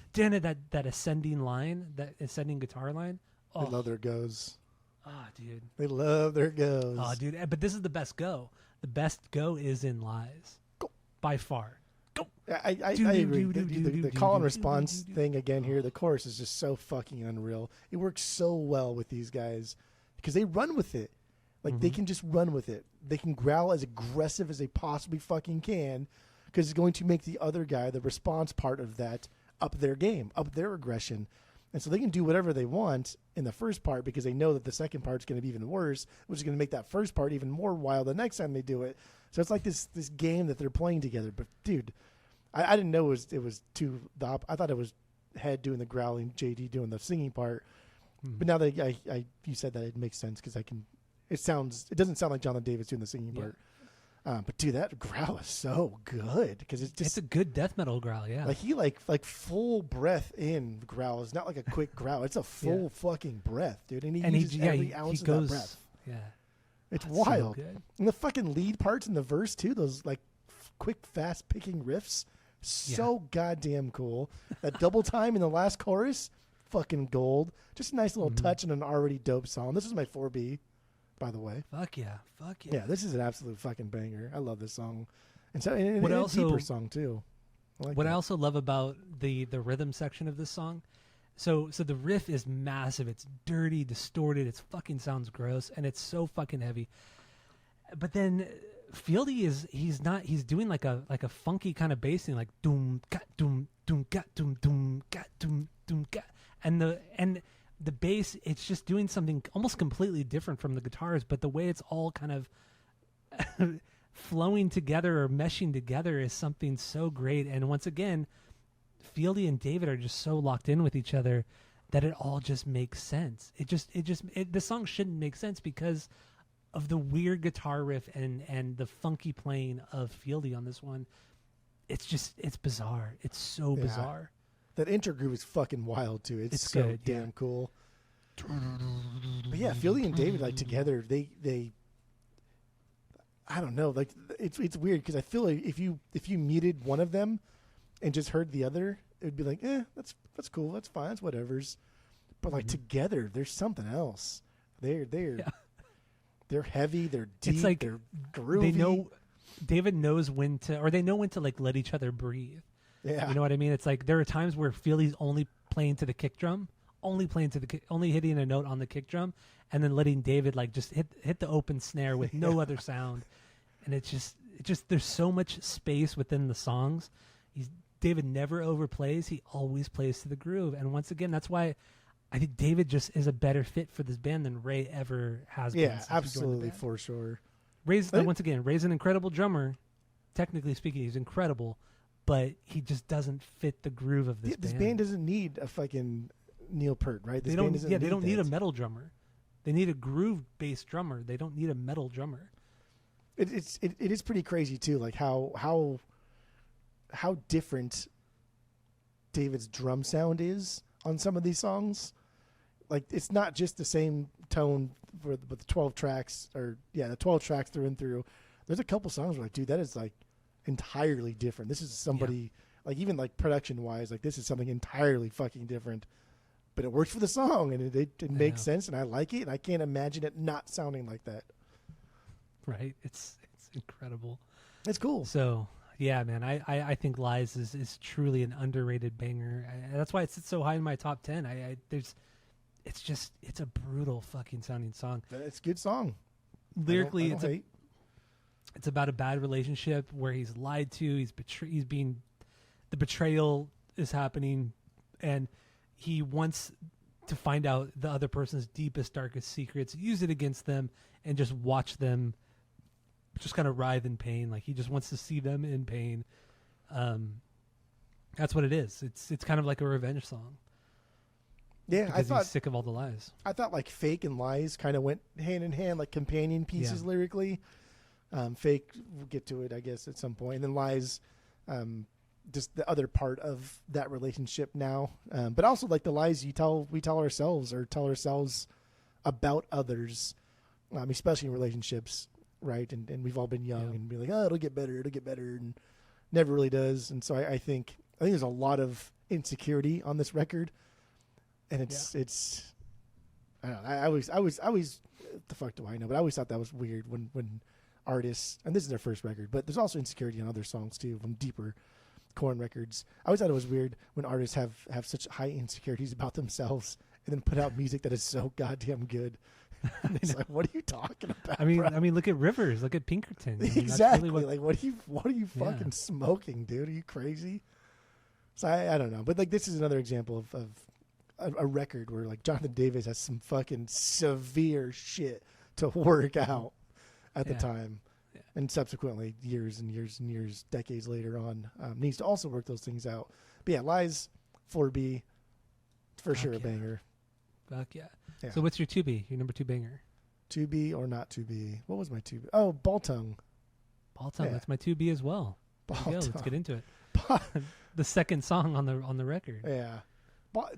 ascending line, that ascending guitar line. Oh. They love their goes. Oh, dude. They love their goes. Oh, dude. But this is the best go. The best go is in Lies. Go. by far. Go. I agree. The call and response thing again here, the chorus is just so fucking unreal. It works so well with these guys because they run with it. Like they can just run with it. They can growl as aggressive as they possibly fucking can because it's going to make the other guy, the response part of that, up their game, up their aggression. And so they can do whatever they want in the first part because they know that the second part's going to be even worse, which is going to make that first part even more wild the next time they do it. So it's like this game that they're playing together. But dude, I didn't know it was too. I thought it was Head doing the growling, JD doing the singing part. But now that you said that, it makes sense because I can. It doesn't sound like Jonathan Davis doing the singing part. But dude, that growl is so good because it's a good death metal growl. Yeah, like he like full breath in growl. It's not like a quick growl. It's a full fucking breath, dude. And he uses every ounce of that breath. Yeah, it's wild. So and the fucking lead parts in the verse too. Those like quick, fast picking riffs, so goddamn cool. That double time in the last chorus, fucking gold. Just a nice little touch in an already dope song. This is my 4B. By the way, fuck yeah. Yeah, this is an absolute fucking banger. I love this song, and so it's a deeper song too. I also love about the rhythm section of this song, so the riff is massive. It's dirty, distorted. It fucking sounds gross, and it's so fucking heavy. But then Fieldy he's doing like a funky kind of bassing, like doom gat doom gat doom gat doom gat, and the bass, it's just doing something almost completely different from the guitars, but the way it's all kind of flowing together or meshing together is something so great. And once again, Fieldy and David are just so locked in with each other that it all just makes sense. The song shouldn't make sense because of the weird guitar riff and the funky playing of Fieldy on this one. It's bizarre. It's so bizarre. That intro groove is fucking wild too. It's so good, damn cool. But yeah, Fieldy and David like together, they I don't know, like it's weird because I feel like if you muted one of them and just heard the other, it would be like, that's cool, that's fine, that's whatever's. But like together, there's something else. They're heavy, they're deep, it's like they're groovy. David knows when to like let each other breathe. Yeah. You know what I mean? It's like there are times where Fieldy's only playing to the kick drum, only hitting a note on the kick drum, and then letting David like just hit the open snare with no other sound. And it's just there's so much space within the songs. David never overplays. He always plays to the groove. And once again, that's why I think David just is a better fit for this band than Ray ever has been. Yeah, absolutely, for sure. Ray's an incredible drummer. Technically speaking, he's incredible. But he just doesn't fit the groove of this band. This band doesn't need a fucking Neil Peart, right? They don't need a metal drummer. They need a groove-based drummer. They don't need a metal drummer. It is pretty crazy too, like how different David's drum sound is on some of these songs. Like it's not just the same tone with the 12 tracks, the 12 tracks through and through. There's a couple songs where like, dude, that is like entirely different. This is somebody like even like production wise, like this is something entirely fucking different, but it works for the song and it makes sense and I like it and I can't imagine it not sounding like that. Right. It's incredible. It's cool. So yeah, man, I think Lies is truly an underrated banger. That's why it sits so high in my top 10. It's a brutal fucking sounding song. It's a good song. Lyrically, it's about a bad relationship where he's lied to. The betrayal is happening, and he wants to find out the other person's deepest, darkest secrets, use it against them, and just watch them just kind of writhe in pain. Like he just wants to see them in pain. That's what it is. It's kind of like a revenge song. Yeah, I thought he's sick of all the lies. I thought like Fake and Lies kind of went hand in hand, like companion pieces lyrically. Fake, we'll get to it, I guess, at some point. And then Lies, just the other part of that relationship now. But also like the lies we tell ourselves or tell ourselves about others, especially in relationships, right? And we've all been young and be like, oh, it'll get better, and never really does. And so I think there's a lot of insecurity on this record. And it's I don't know. I always the fuck do I know? But I always thought that was weird when artists, and this is their first record, but there's also insecurity on other songs too from deeper KoRn records. I always thought it was weird when artists have such high insecurities about themselves and then put out music that is so goddamn good. And it's like, what are you talking about? I mean, look at Rivers, look at Pinkerton. I mean, exactly. Really like, what are you fucking smoking, dude? Are you crazy? So I don't know, but like this is another example of a record where like Jonathan Davis has some fucking severe shit to work out at the time. Yeah. And subsequently, years and years and years, decades later on, needs to also work those things out. But yeah, Lies, 4B, for sure a banger. Fuck yeah. So what's your 2B, your number 2 banger? 2B or not 2B? What was my 2B? Oh, Ball Tongue. Ball Tongue, that's my 2B as well. Let's get into it. The second song on the record. Yeah.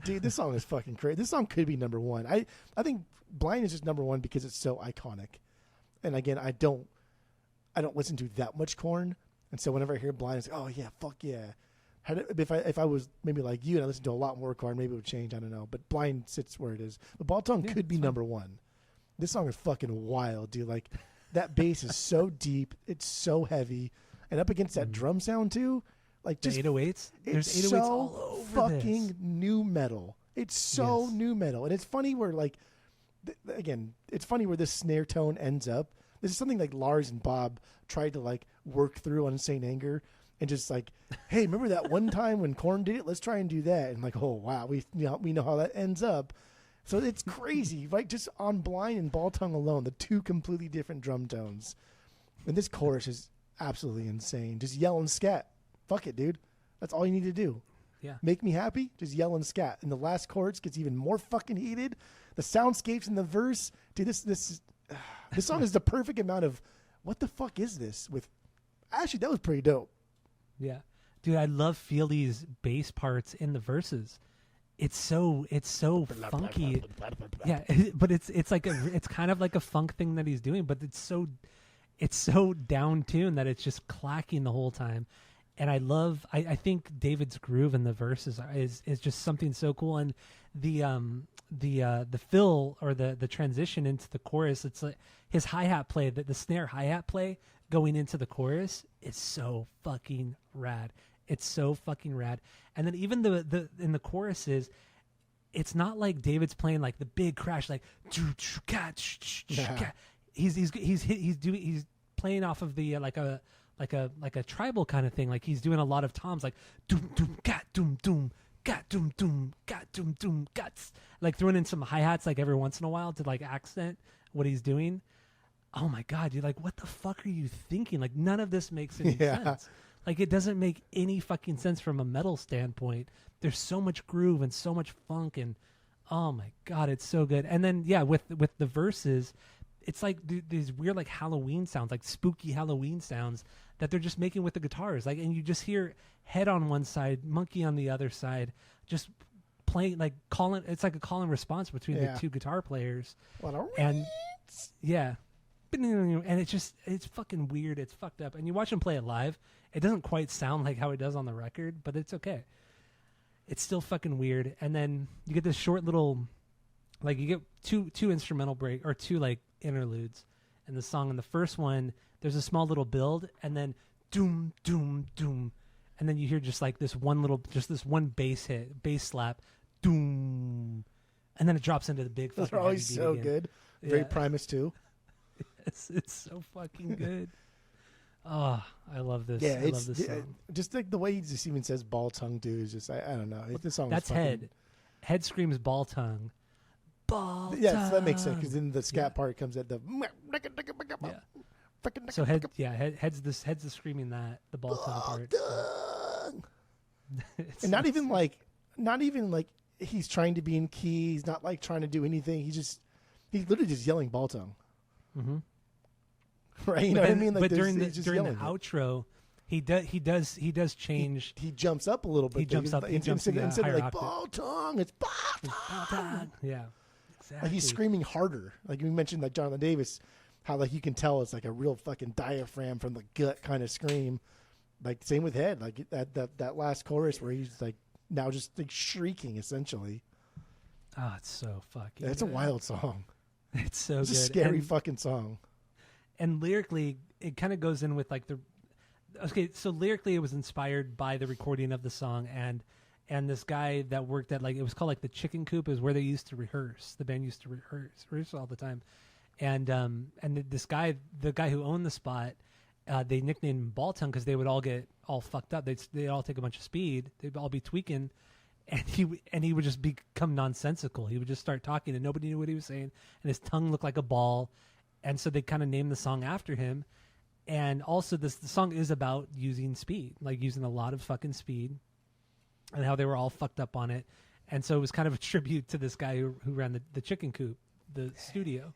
Dude, this song is fucking crazy. This song could be number 1. I think Blind is just number 1 because it's so iconic. And again, I don't listen to that much KoRn, and so whenever I hear Blind, it's like, oh yeah, fuck yeah. If I was maybe like you and I listened to a lot more KoRn, maybe it would change. I don't know, but Blind sits where it is. But Ball Tongue could be number 1. This song is fucking wild, dude. Like that bass is so deep, it's so heavy, and up against that drum sound too. Like just 808s. There's 808s so all over fucking this. New metal. It's so new metal, and it's funny where like again, it's funny where this snare tone ends up. This is something like Lars and Bob tried to like work through on Saint Anger, and just like, hey, remember that one time when KoRn did it? Let's try and do that. And like, oh wow, we know how that ends up. So it's crazy, right? Just on Blind and Ball Tongue alone, the 2 completely different drum tones, and this chorus is absolutely insane. Just yell and scat. Fuck it, dude. That's all you need to do. Yeah. Make me happy. Just yell and scat. And the last chorus gets even more fucking heated. The soundscapes in the verse, dude. This song is the perfect amount of what the fuck is this? With actually, that was pretty dope. Yeah, dude, I love Feely's bass parts in the verses. It's so funky. Yeah, but it's kind of like a funk thing that he's doing, but it's so down tuned that it's just clacking the whole time. And I think David's groove in the verses is just something so cool. And the fill or the transition into the chorus, it's like his hi-hat play, the snare hi-hat play going into the chorus is so fucking rad. It's so fucking rad. And then even the in the choruses, it's not like David's playing like the big crash like he's playing off of the like a tribal kind of thing. Like he's doing a lot of toms like doom doom gat doom doom gat doom doom gat doom doom gats, like throwing in some hi-hats like every once in a while to like accent what he's doing. Oh my god, you're like, what the fuck are you thinking? Like none of this makes any sense. Like it doesn't make any fucking sense from a metal standpoint. There's so much groove and so much funk, and oh my god, it's so good. And then with the verses, it's like these weird like Halloween sounds, like spooky Halloween sounds that they're just making with the guitars. Like, and you just hear Head on one side, Monkey on the other side, just playing like calling. It's like a call and response between the 2 guitar players. And and it's fucking weird. It's fucked up. And you watch him play it live, it doesn't quite sound like how it does on the record, but it's okay. It's still fucking weird. And then you get this short little, like you get two instrumental break or 2 like interludes in the song. In the first one, there's a small little build, and then doom doom doom, and then you hear just like this one bass slap, doom, and then it drops into the big. Those are always so again. Good. Very Primus too. It's so fucking good. Oh, I love this. Yeah, I love this song. Just like the way he just even says "ball tongue," dude. Is just I don't know. This song. That's fucking... Head screams "ball tongue." Ball yeah, tongue. So that makes sense because then the scat part comes at the. So head's the screaming that the ball tongue part. And not even like he's trying to be in key. He's not like trying to do anything. He's literally just yelling ball tongue. Mm-hmm. Right, you know what I mean? Like but during the outro, he does change. He jumps up a little bit. He jumps up. Instead of like ball tongue, it's ball tongue. Yeah, exactly. Like he's screaming harder. Like we mentioned, like Jonathan Davis, how like you can tell it's like a real fucking diaphragm from the gut kind of scream. Like same with Head. Like that last chorus where he's like now just like shrieking essentially. Oh, it's so fucking. Yeah, it's a wild song. It's so it's good. It's a scary fucking song. and lyrically it kind of goes in with like so lyrically it was inspired by the recording of the song, and this guy that worked at, like, it was called like the Chicken Coop, is where they used to rehearse. The band used to rehearse all the time, and this guy, the guy who owned the spot, they nicknamed him Ball Tongue because they would all get all fucked up. They'd all take a bunch of speed. They'd all be tweaking, and he would just become nonsensical. He would just start talking, and nobody knew what he was saying, and his tongue looked like a ball, and so they kind of named the song after him. And also, the song is about using speed, like using a lot of fucking speed, and how they were all fucked up on it. And so it was kind of a tribute to this guy who ran the Chicken Coop, the studio.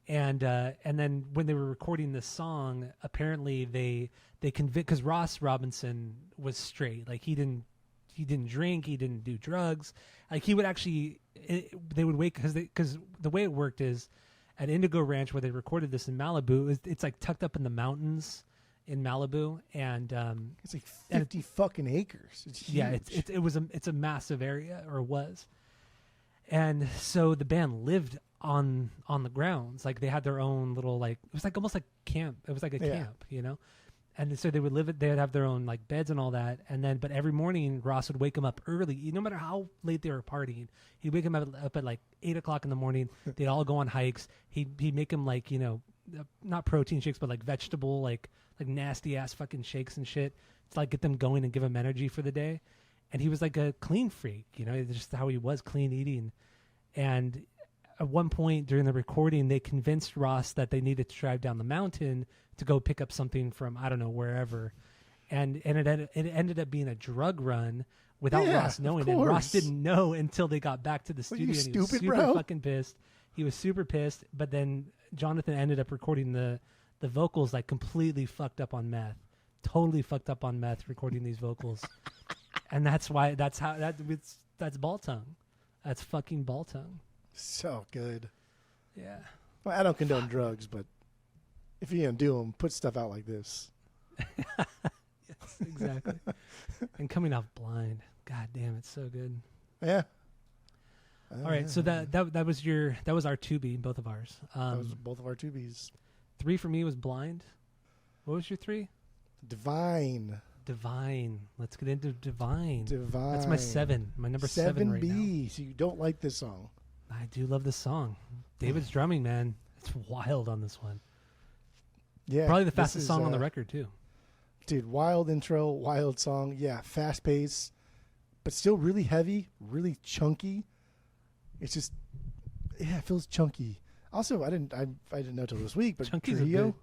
And then when they were recording this song, apparently they convinced, because Ross Robinson was straight, like he didn't drink, he didn't do drugs, like he would actually, they would wake, because the way it worked is at Indigo Ranch, where they recorded this in Malibu, it's like tucked up in the mountains in Malibu, and it's like 50 fucking acres. It's huge. Yeah, it's a massive area, or was. And so the band lived on the grounds, like they had their own little, like, it was like almost like camp. It was like a camp, you know. And so they would they'd have their own like beds and all that. And then, but every morning Ross would wake them up early, no matter how late they were partying. He'd wake them up at like 8 o'clock in the morning. They'd all go on hikes. He'd make them like, you know, not protein shakes, but like vegetable, like nasty ass fucking shakes and shit to like get them going and give them energy for the day. And he was like a clean freak, you know, it's just how he was, clean eating. And at one point during the recording, they convinced Ross that they needed to drive down the mountain to go pick up something from, I don't know, wherever. And it ended up being a drug run without Ross knowing. And Ross didn't know until they got back to the studio. And he was super fucking pissed. He was super pissed. But then Jonathan ended up recording the vocals like completely fucked up on meth. Totally fucked up on meth recording these vocals. And that's Ball Tongue. That's fucking Ball Tongue. So good. Yeah. Well, I don't condone drugs, but if you're going to do them, put stuff out like this. Yes, exactly. And coming off blind. God damn, it's so good. Yeah. All right, so that was our 2B, both of ours. That was both of our 2Bs. 3 for me was Blind. What was your 3? Divine. Let's get into Divine. That's my 7. My number 7 right now. 7B. So you don't like this song? I do love this song. David's drumming, man. It's wild on this one. Yeah. Probably the fastest song on the record, too. Dude, wild intro, wild song. Yeah, fast pace, but still really heavy, really chunky. It's just, yeah, it feels chunky. Also, I didn't know till this week, but Chunky's Trujillo,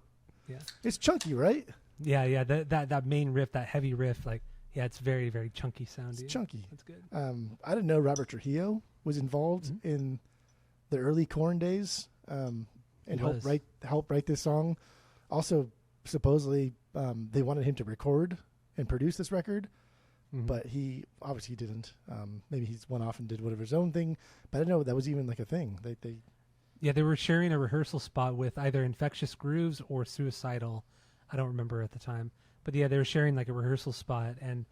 yeah, it's chunky, right? Yeah. That main riff, that heavy riff, like, yeah, it's very, very chunky sounding. It's chunky. That's good. I didn't know Robert Trujillo was involved in the early KoRn days, and helped write this song. Also, supposedly, they wanted him to record and produce this record, but he obviously didn't. Maybe he's went off and did whatever his own thing, but I didn't know that was even like a thing. They were sharing a rehearsal spot with either Infectious Grooves or Suicidal. I don't remember at the time. But yeah, they were sharing like a rehearsal spot, and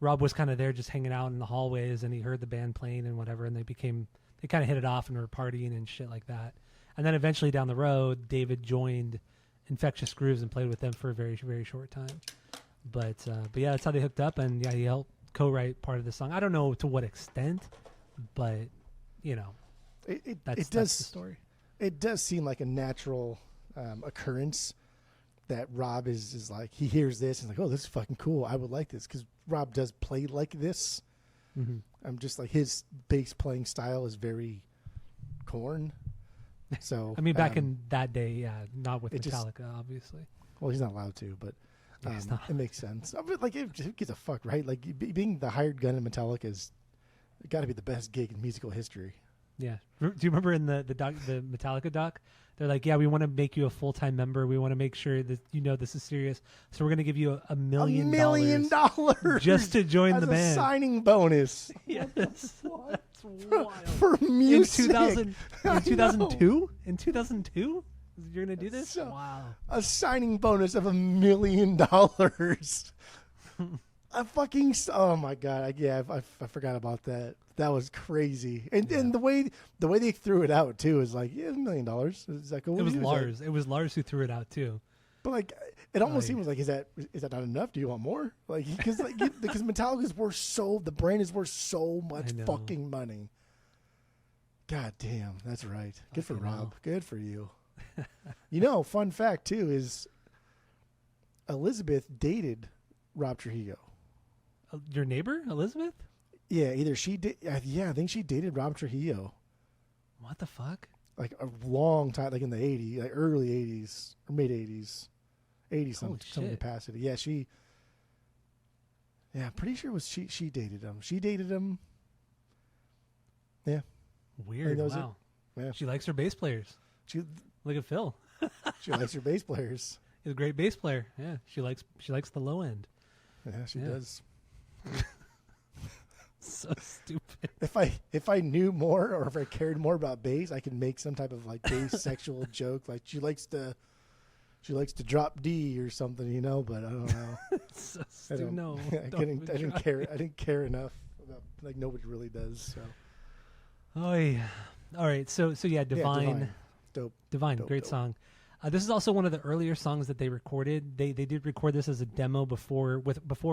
Rob was kind of there just hanging out in the hallways, and he heard the band playing and whatever, and they kind of hit it off and were partying and shit like that. And then eventually down the road, David joined Infectious Grooves and played with them for a very, very short time. But yeah, that's how they hooked up, and yeah, he helped co-write part of the song. I don't know to what extent, but you know, that's the story. It does seem like a natural occurrence that Rob is like, he hears this and like, oh, this is fucking cool. I would like this, because Rob does play like this. I'm just like, his bass playing style is very KoRn. So I mean, back in that day, yeah, not with Metallica, obviously. Well, he's not allowed to, but it makes sense. I mean, like, who gives a fuck, right? Like, being the hired gun in Metallica is got to be the best gig in musical history. Yeah. Do you remember in the Metallica doc? They're like, yeah, we want to make you a full-time member. We want to make sure that you know this is serious. So we're going to give you $1 million. $1 million just to join the band. As a signing bonus. Yes. That's wild. For music. In 2002? In 2002? You're going to do this? So, wow. A signing bonus of $1 million. Oh my god! I forgot about that. That was crazy. And the way they threw it out too is like, yeah, $1 million. It's like, It was Lars. It was Lars who threw it out too. But like, it almost seems like, is that not enough? Do you want more? Like, because because Metallica's worth the brand is worth so much fucking money. God damn, that's right. Good for Rob. Good for you. Fun fact too is Elizabeth dated Rob Trujillo. Your neighbor, Elizabeth? Yeah, either she did. Yeah, I think she dated Rob Trujillo. What the fuck? Like a long time, like in the 80s, like early 80s or mid 80s, 80s some capacity. Yeah, I'm pretty sure it was she dated him. She dated him. Yeah. Weird. Wow. Yeah. She likes her bass players. Look at Phil. She likes her bass players. He's a great bass player. Yeah. She likes the low end. Yeah, she does. So stupid. If I knew more or if I cared more about bass, I could make some type of like bass sexual joke. Like she likes to drop D or something, but I don't know. So stupid. No, I didn't care. I didn't care enough about, like, nobody really does. So. Oh yeah. All right. So yeah, Divine. Dope. Divine. Dope, Great dope. song. This is also one of the earlier songs that they recorded. They did record this as a demo before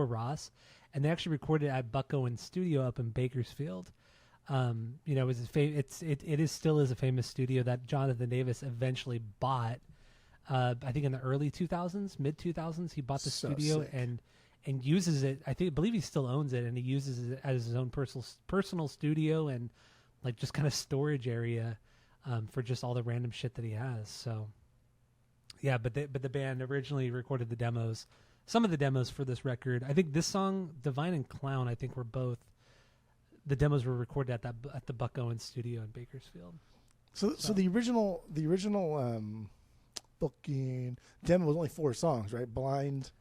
Ross, and they actually recorded it at Bucko and Studio up in Bakersfield. It is still a famous studio that Jonathan Davis eventually bought. I think in the early 2000s, mid 2000s, he bought the studio sick. and uses it. I believe he still owns it, and he uses it as his own personal studio and like just kind of storage area for just all the random shit that he has. So. Yeah, but the band originally recorded some of the demos for this record. I think this song, Divine and Clown, I think the demos were recorded at the Buck Owens studio in Bakersfield. So the original fucking demo was only 4 songs, right? Blind.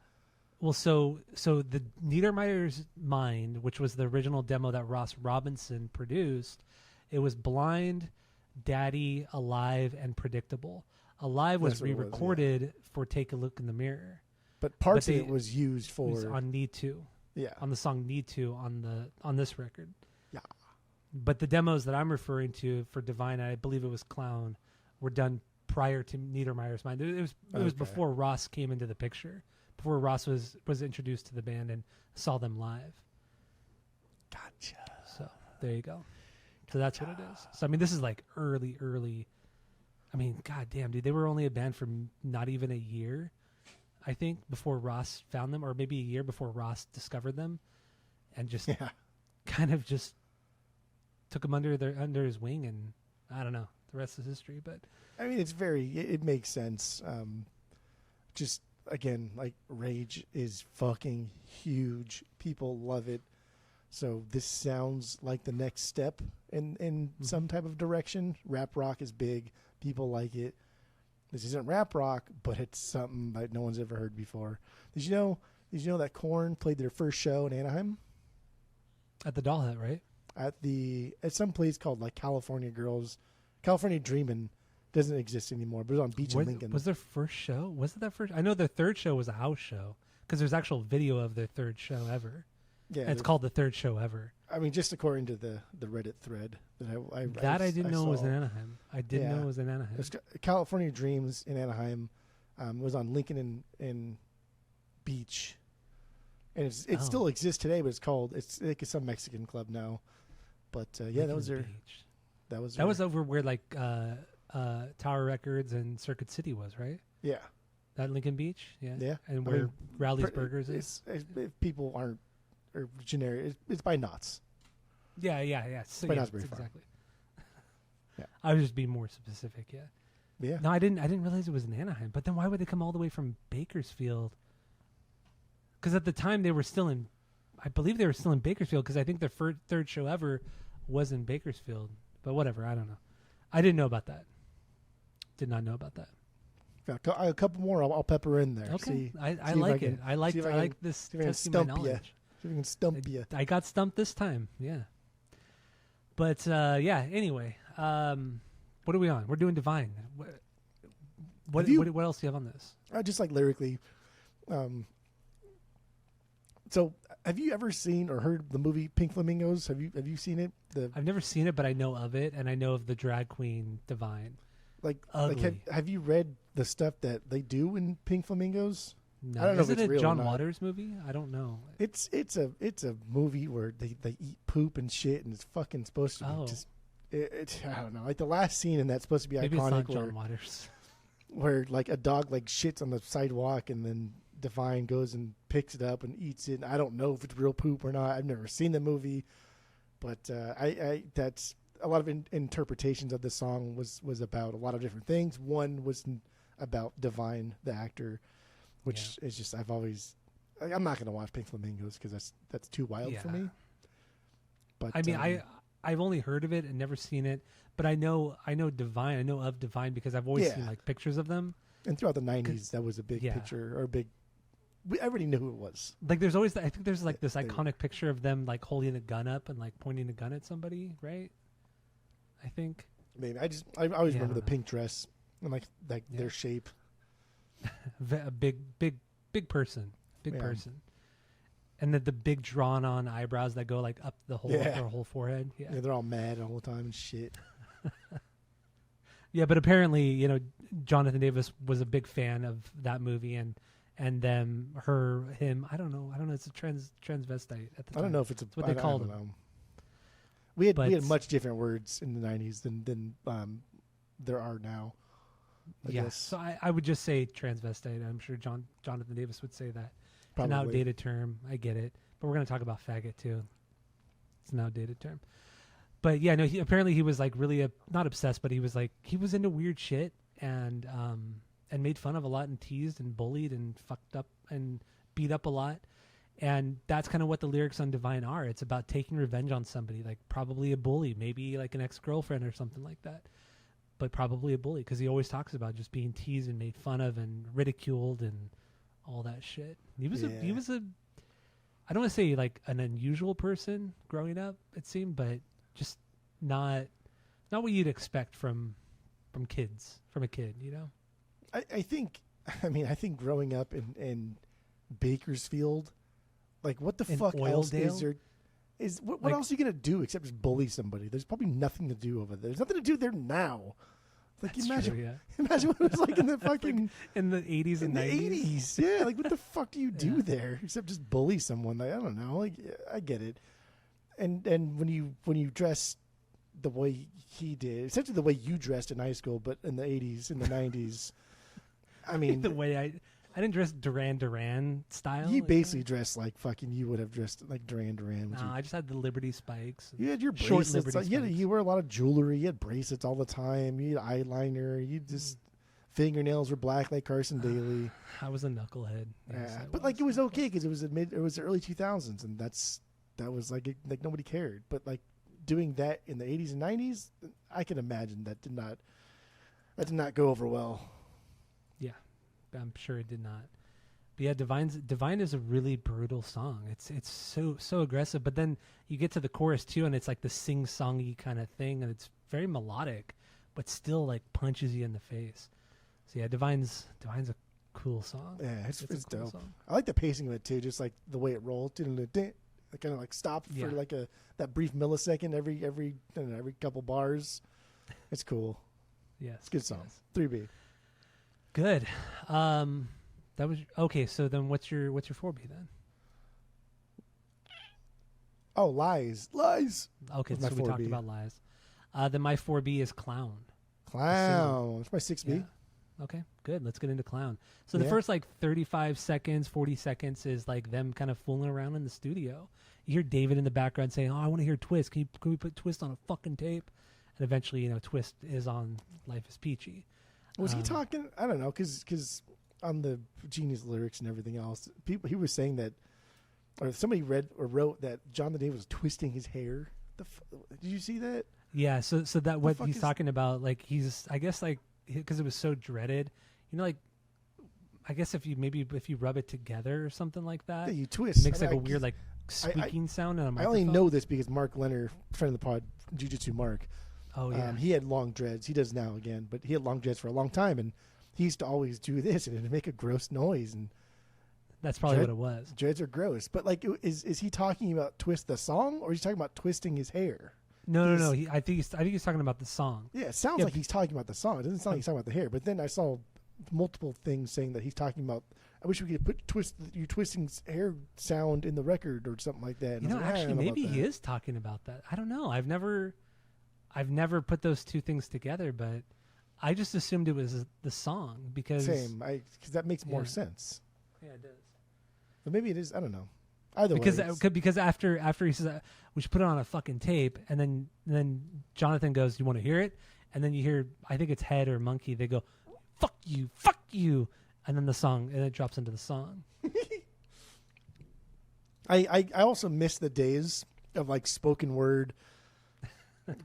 Well, so the Niedermeyer's Mind, which was the original demo that Ross Robinson produced, it was Blind, Daddy, Alive, and Predictable. Alive was re-recorded for Take a Look in the Mirror. But parts of it was used for... It was on Need To. Yeah. On the song Need To on this record. Yeah. But the demos that I'm referring to for Divine, I believe it was Clown, were done prior to Niedermeyer's Mind. It was before Ross came into the picture. Before Ross was introduced to the band and saw them live. Gotcha. So there you go. So that's what it is. So I mean, this is like early. I mean, goddamn, dude, they were only a band for not even a year, I think, before Ross found them, or maybe a year before Ross discovered them, and just kind of just took them under his wing, and I don't know, the rest is history. But I mean, it makes sense. Just again, like Rage is fucking huge. People love it. So this sounds like the next step in some type of direction. Rap rock is big. People like it. This isn't rap rock, but it's something that no one's ever heard before. Did you know that KoRn played their first show in Anaheim? At the Doll Hut, right? At some place called like California Dreamin'. Doesn't exist anymore, but it was on Beach in Lincoln. Was their first show? Was it that first? I know their third show was a house show because there's actual video of their third show ever. Yeah, and it's called the third show ever. I mean, just according to the Reddit thread that I didn't know it was in Anaheim. I didn't know it was in Anaheim. California Dreams in Anaheim was on Lincoln and Beach, and it still exists today. But it's like some Mexican club now. But yeah, that was their. Beach. That was over where like Tower Records and Circuit City was, right? Yeah. That Lincoln Beach, yeah. Yeah. And where Rowley's Burgers is. If people aren't. Or generic. It's by Knott's. Yeah. So, by Knott's Berry Farm. Exactly. Yeah. I was just being more specific. Yeah. Yeah. No, I didn't realize it was in Anaheim. But then why would they come all the way from Bakersfield? Because at the time they were still in. I believe they were still in Bakersfield because I think their third show ever was in Bakersfield. But whatever, I don't know. I didn't know about that. Did not know about that. A couple more. I'll pepper in there. Okay. I like it. I like this testing my knowledge. See if we can stump you. I got stumped this time, yeah. But anyway, what are we on? We're doing Divine. What else do you have on this? Just like lyrically, So, have you ever seen or heard the movie Pink Flamingos? Have you seen it? I've never seen it, but I know of it, and I know of the drag queen Divine. Like have you read the stuff that they do in Pink Flamingos? No. I don't know Is if it it's a real John or not. Waters movie? I don't know. It's a movie where they eat poop and shit, and it's fucking supposed to be just. I don't know. Like the last scene in that's supposed to be Maybe iconic. it's not John Waters. Where like a dog like shits on the sidewalk, and then Divine goes and picks it up and eats it. And I don't know if it's real poop or not. I've never seen the movie, but I that's a lot of interpretations of the song was about a lot of different things. One was about Divine, the actor, which is just I'm not going to watch Pink Flamingos because that's too wild for me. But I mean, I've only heard of it and never seen it, but I know Divine. I know of Divine because I've always seen like pictures of them. And throughout the 90s, that was a big picture or a big. Everybody knew who it was. Like there's always, I think there's like this iconic picture of them like holding a gun up and like pointing a gun at somebody, right? I think. Maybe I always remember the pink dress and like their shape. A big person, person, and the big drawn on eyebrows that go like up the whole their whole forehead. Yeah, they're all mad all the time and shit. Yeah, but apparently, Jonathan Davis was a big fan of that movie and them, him. I don't know. It's a transvestite at the time. I don't know if it's what they called him. We had much different words in the 90s than there are now. I guess. So I would just say transvestite. I'm sure Jonathan Davis would say that. Probably. It's an outdated term. I get it. But we're going to talk about faggot too. It's an outdated term. But yeah, no, apparently he was like really not obsessed, but he was into weird shit and made fun of a lot and teased and bullied and fucked up and beat up a lot. And that's kind of what the lyrics on Divine are. It's about taking revenge on somebody, like probably a bully, maybe like an ex-girlfriend or something like that. But probably a bully because he always talks about just being teased and made fun of and ridiculed and all that shit. He was a I don't want to say like an unusual person growing up, it seemed, but just not what you'd expect from a kid, I think growing up in Bakersfield, like what the fuck else is there? What else are you gonna do except just bully somebody? There's probably nothing to do over there. There's nothing to do there now. Like imagine what it was like in the fucking in the 80s and 90s. Yeah, like what the fuck do you do there except just bully someone? Like I don't know. Like I get it. And when you dress the way he did, essentially the way you dressed in high school, but in the 80s, in the 90s, I mean the way I didn't dress Duran style. You basically dressed like fucking you would have dressed like Duran. No, I just had the Liberty spikes. You had your bracelets. You wear a lot of jewelry. You had bracelets all the time. You had eyeliner. You just fingernails were black like Carson Daly. I was a knucklehead. Yes, but like it was okay because it was the early 2000s, and that was like nobody cared. But like doing that in the 80s and 90s, I can imagine that did not go over well. Yeah, I'm sure it did not. But yeah, Divine is a really brutal song. It's so aggressive. But then you get to the chorus too, and it's like the sing-songy kind of thing, and it's very melodic, but still like punches you in the face. So yeah, Divine's a cool song. Yeah, it's cool dope. Song. I like the pacing of it too, just like the way it rolled. It kind of like stopped for like that brief millisecond every couple bars. It's cool. Yes, it's a good song. Yes. 3B. Good. That was okay. So then, what's your 4B then? Oh, lies. Okay, so we talked about lies. Then my 4B is clown. Clown. It's my 6B. Yeah. Okay, good. Let's get into clown. So the first like 35 seconds, 40 seconds is like them kind of fooling around in the studio. You hear David in the background saying, "Oh, I want to hear Twist. Can we put Twist on a fucking tape?" And eventually, Twist is on Life is Peachy. Was he talking? I don't know, because on the Genius lyrics and everything else, he was saying that, or somebody read or wrote that John the Day was twisting his hair. Did you see that? Yeah. So that what he's talking about, like I guess like because it was so dreaded, like I guess if you rub it together or something like that, yeah, you twist. It makes like a weird like squeaking sound. On a microphone. I only know this because Mark Leonard, friend of the pod, Jiu-Jitsu Mark. Oh yeah, he had long dreads. He does now again, but he had long dreads for a long time, and he used to always do this, and it'd make a gross noise. And That's probably what it was. Dreads are gross. But like, is he talking about Twist the song, or is he talking about twisting his hair? No. I think he's talking about the song. Yeah, it sounds like he's talking about the song. It doesn't sound like he's talking about the hair. But then I saw multiple things saying that he's talking about. I wish we could put you twisting hair sound in the record or something like that. And Actually, maybe he is talking about that. I don't know. I've never put those two things together, but I just assumed it was the song because because that makes more sense. Yeah, it does. But maybe it is. I don't know. Either because after he says we should put it on a fucking tape, and then Jonathan goes, "You want to hear it?" And then you hear, I think it's Head or Monkey. They go, fuck you," and then it drops into the song. I also miss the days of like spoken word,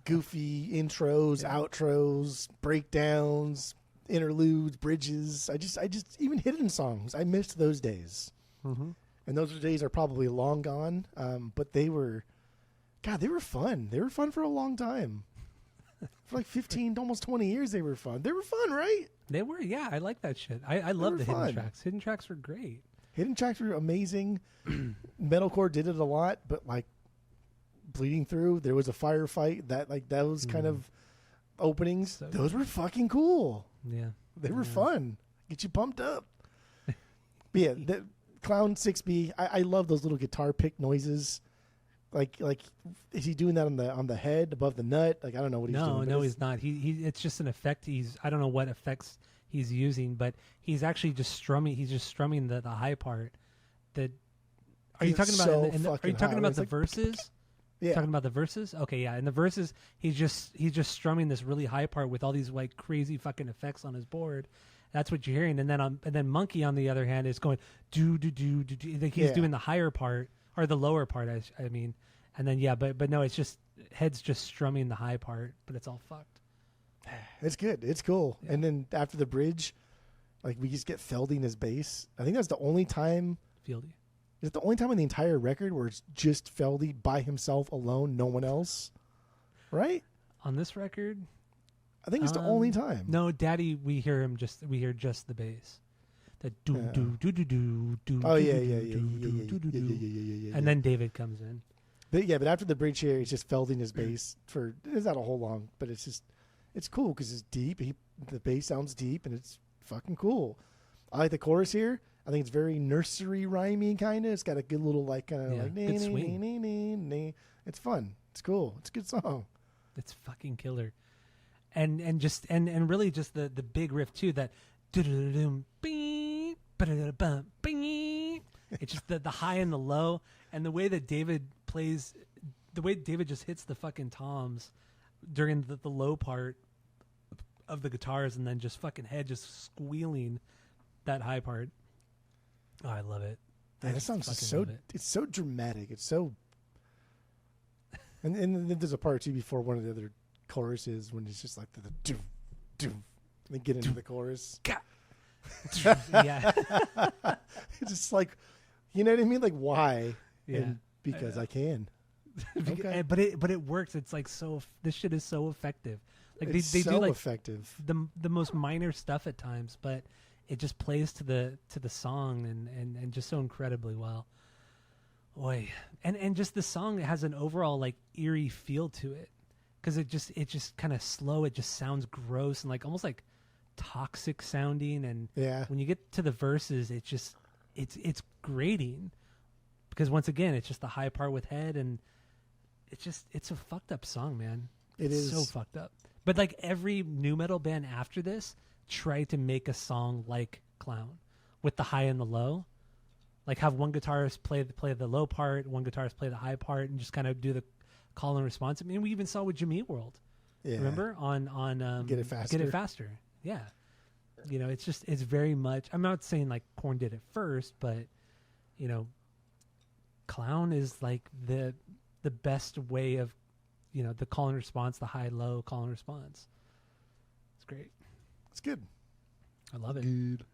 goofy intros, outros, breakdowns, interludes, bridges. I just even hidden songs. I missed those days. Mm-hmm. And those days are probably long gone. But they were fun. They were fun for a long time. For like 15, almost 20 years, they were fun. They were fun, right? They were, yeah. I like that shit. I love the hidden tracks. Hidden tracks were great. Hidden tracks were amazing. Metalcore did it a lot, but like Bleeding Through, there was a firefight. That was kind of openings. So those were fucking cool. Yeah. They were fun. Get you pumped up. But yeah, the Clown 6B, I love those little guitar pick noises. Like, is he doing that on the head above the nut? Like, I don't know what he's doing. No, he's not. He it's just an effect. I don't know what effects he's using, but he's actually just strumming. He's just strumming the high part. Are you talking about the verses? Yeah. Talking about the verses? Okay, yeah. In the verses, he's just strumming this really high part with all these like crazy fucking effects on his board. That's what you're hearing. And then Monkey on the other hand is going do do do do do. Like he's doing the higher part or the lower part. I mean, and then but no, it's just Head's just strumming the high part, but it's all fucked. It's good. It's cool. Yeah. And then after the bridge, like we just get Feldy in his bass. I think that's the only time. Fieldy. Is it the only time in the entire record where it's just Feldy by himself alone, no one else? Right? On this record? I think it's the only time. No, Daddy, we hear just the bass. That do do do do do do. Oh yeah. And then David comes in. But after the bridge here, it's just Feldy in his bass it's not a whole long, but it's cool because it's deep. The bass sounds deep and it's fucking cool. I like the chorus here. I think it's very nursery rhymey kind of. It's got a good little like kind of good swing. It's fun. It's cool. It's a good song. It's fucking killer. And really just the big riff too, that it's just the high and the low, and the way that David plays, the way David just hits the fucking toms during the low part of the guitars, and then just fucking Head just squealing that high part. Oh, I love it. Yeah, that song's it's so dramatic. It's so and then there's a part too before one of the other choruses when it's just like the do do and they get into the chorus. Yeah. It's just like, you know what I mean? Like why? Yeah. And because I can. Okay. But it works. It's like this shit is so effective. Like it's they so do like effective. The most minor stuff at times, but it just plays to the song and just so incredibly well. Boy. And just the song has an overall like eerie feel to it. Because it just kind of slow. It just sounds gross and like almost like toxic sounding. And when you get to the verses, it's grating. Because once again, it's just the high part with Head, and it's a fucked up song, man. It's so fucked up. But like every nu metal band after this tried to make a song like Clown with the high and the low. Like have one guitarist play the low part, one guitarist play the high part, and just kind of do the call and response. I mean, we even saw with Jimmy Eat World. Yeah. Remember on Get It Faster. Yeah. You know, it's very much. I'm not saying like KoRn did it first, but you know, Clown is like the best way of, you know, the call and response, the high low call and response. It's great. It's good. I love it. Good.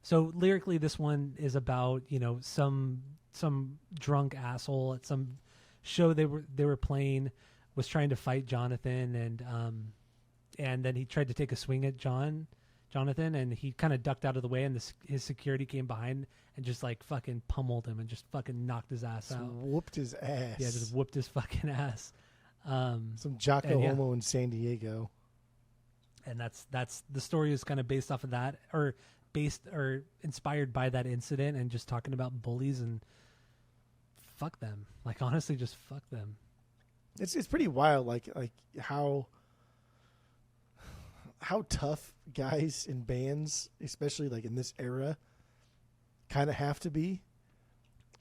So lyrically, this one is about, you know, some drunk asshole at some show they were playing was trying to fight Jonathan, and then he tried to take a swing at John Jonathan, and he kind of ducked out of the way, and his security came behind and just like fucking pummeled him and just fucking knocked his ass out. Whooped his ass. Yeah, just whooped his fucking ass. Some Jocko Homo in San Diego. And that's the story is kind of based off of that, or inspired by that incident, and just talking about bullies and fuck them. Like, honestly, just fuck them. It's pretty wild, like how tough guys in bands, especially like in this era, kind of have to be.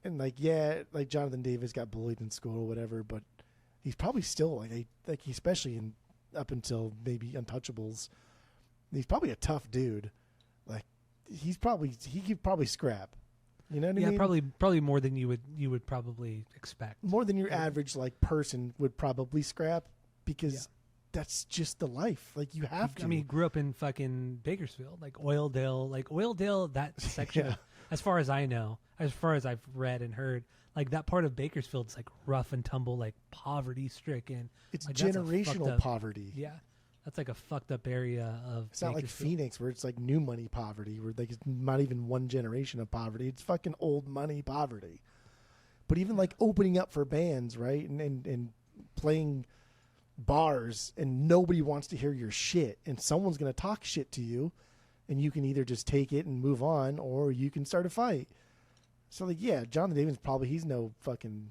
And like, yeah, like Jonathan Davis got bullied in school or whatever, but he's probably still like especially in up until maybe Untouchables, he's probably a tough dude. Like he could probably scrap. You know what I mean? Yeah, probably more than you would probably expect. More than your average like person would probably scrap, because that's just the life. Like you have to. I mean, he grew up in fucking Bakersfield, like Oildale, that section. Yeah. As far as I know, as far as I've read and heard, like that part of Bakersfield is like rough and tumble, like poverty stricken. It's like, generational poverty. Yeah. That's like a fucked up area of It's not like Phoenix where it's like new money poverty, where like it's not even one generation of poverty. It's fucking old money poverty. But even like opening up for bands, right? And playing bars, and nobody wants to hear your shit, and someone's going to talk shit to you, and you can either just take it and move on, or you can start a fight. So like, yeah, Jonathan Davis he's no fucking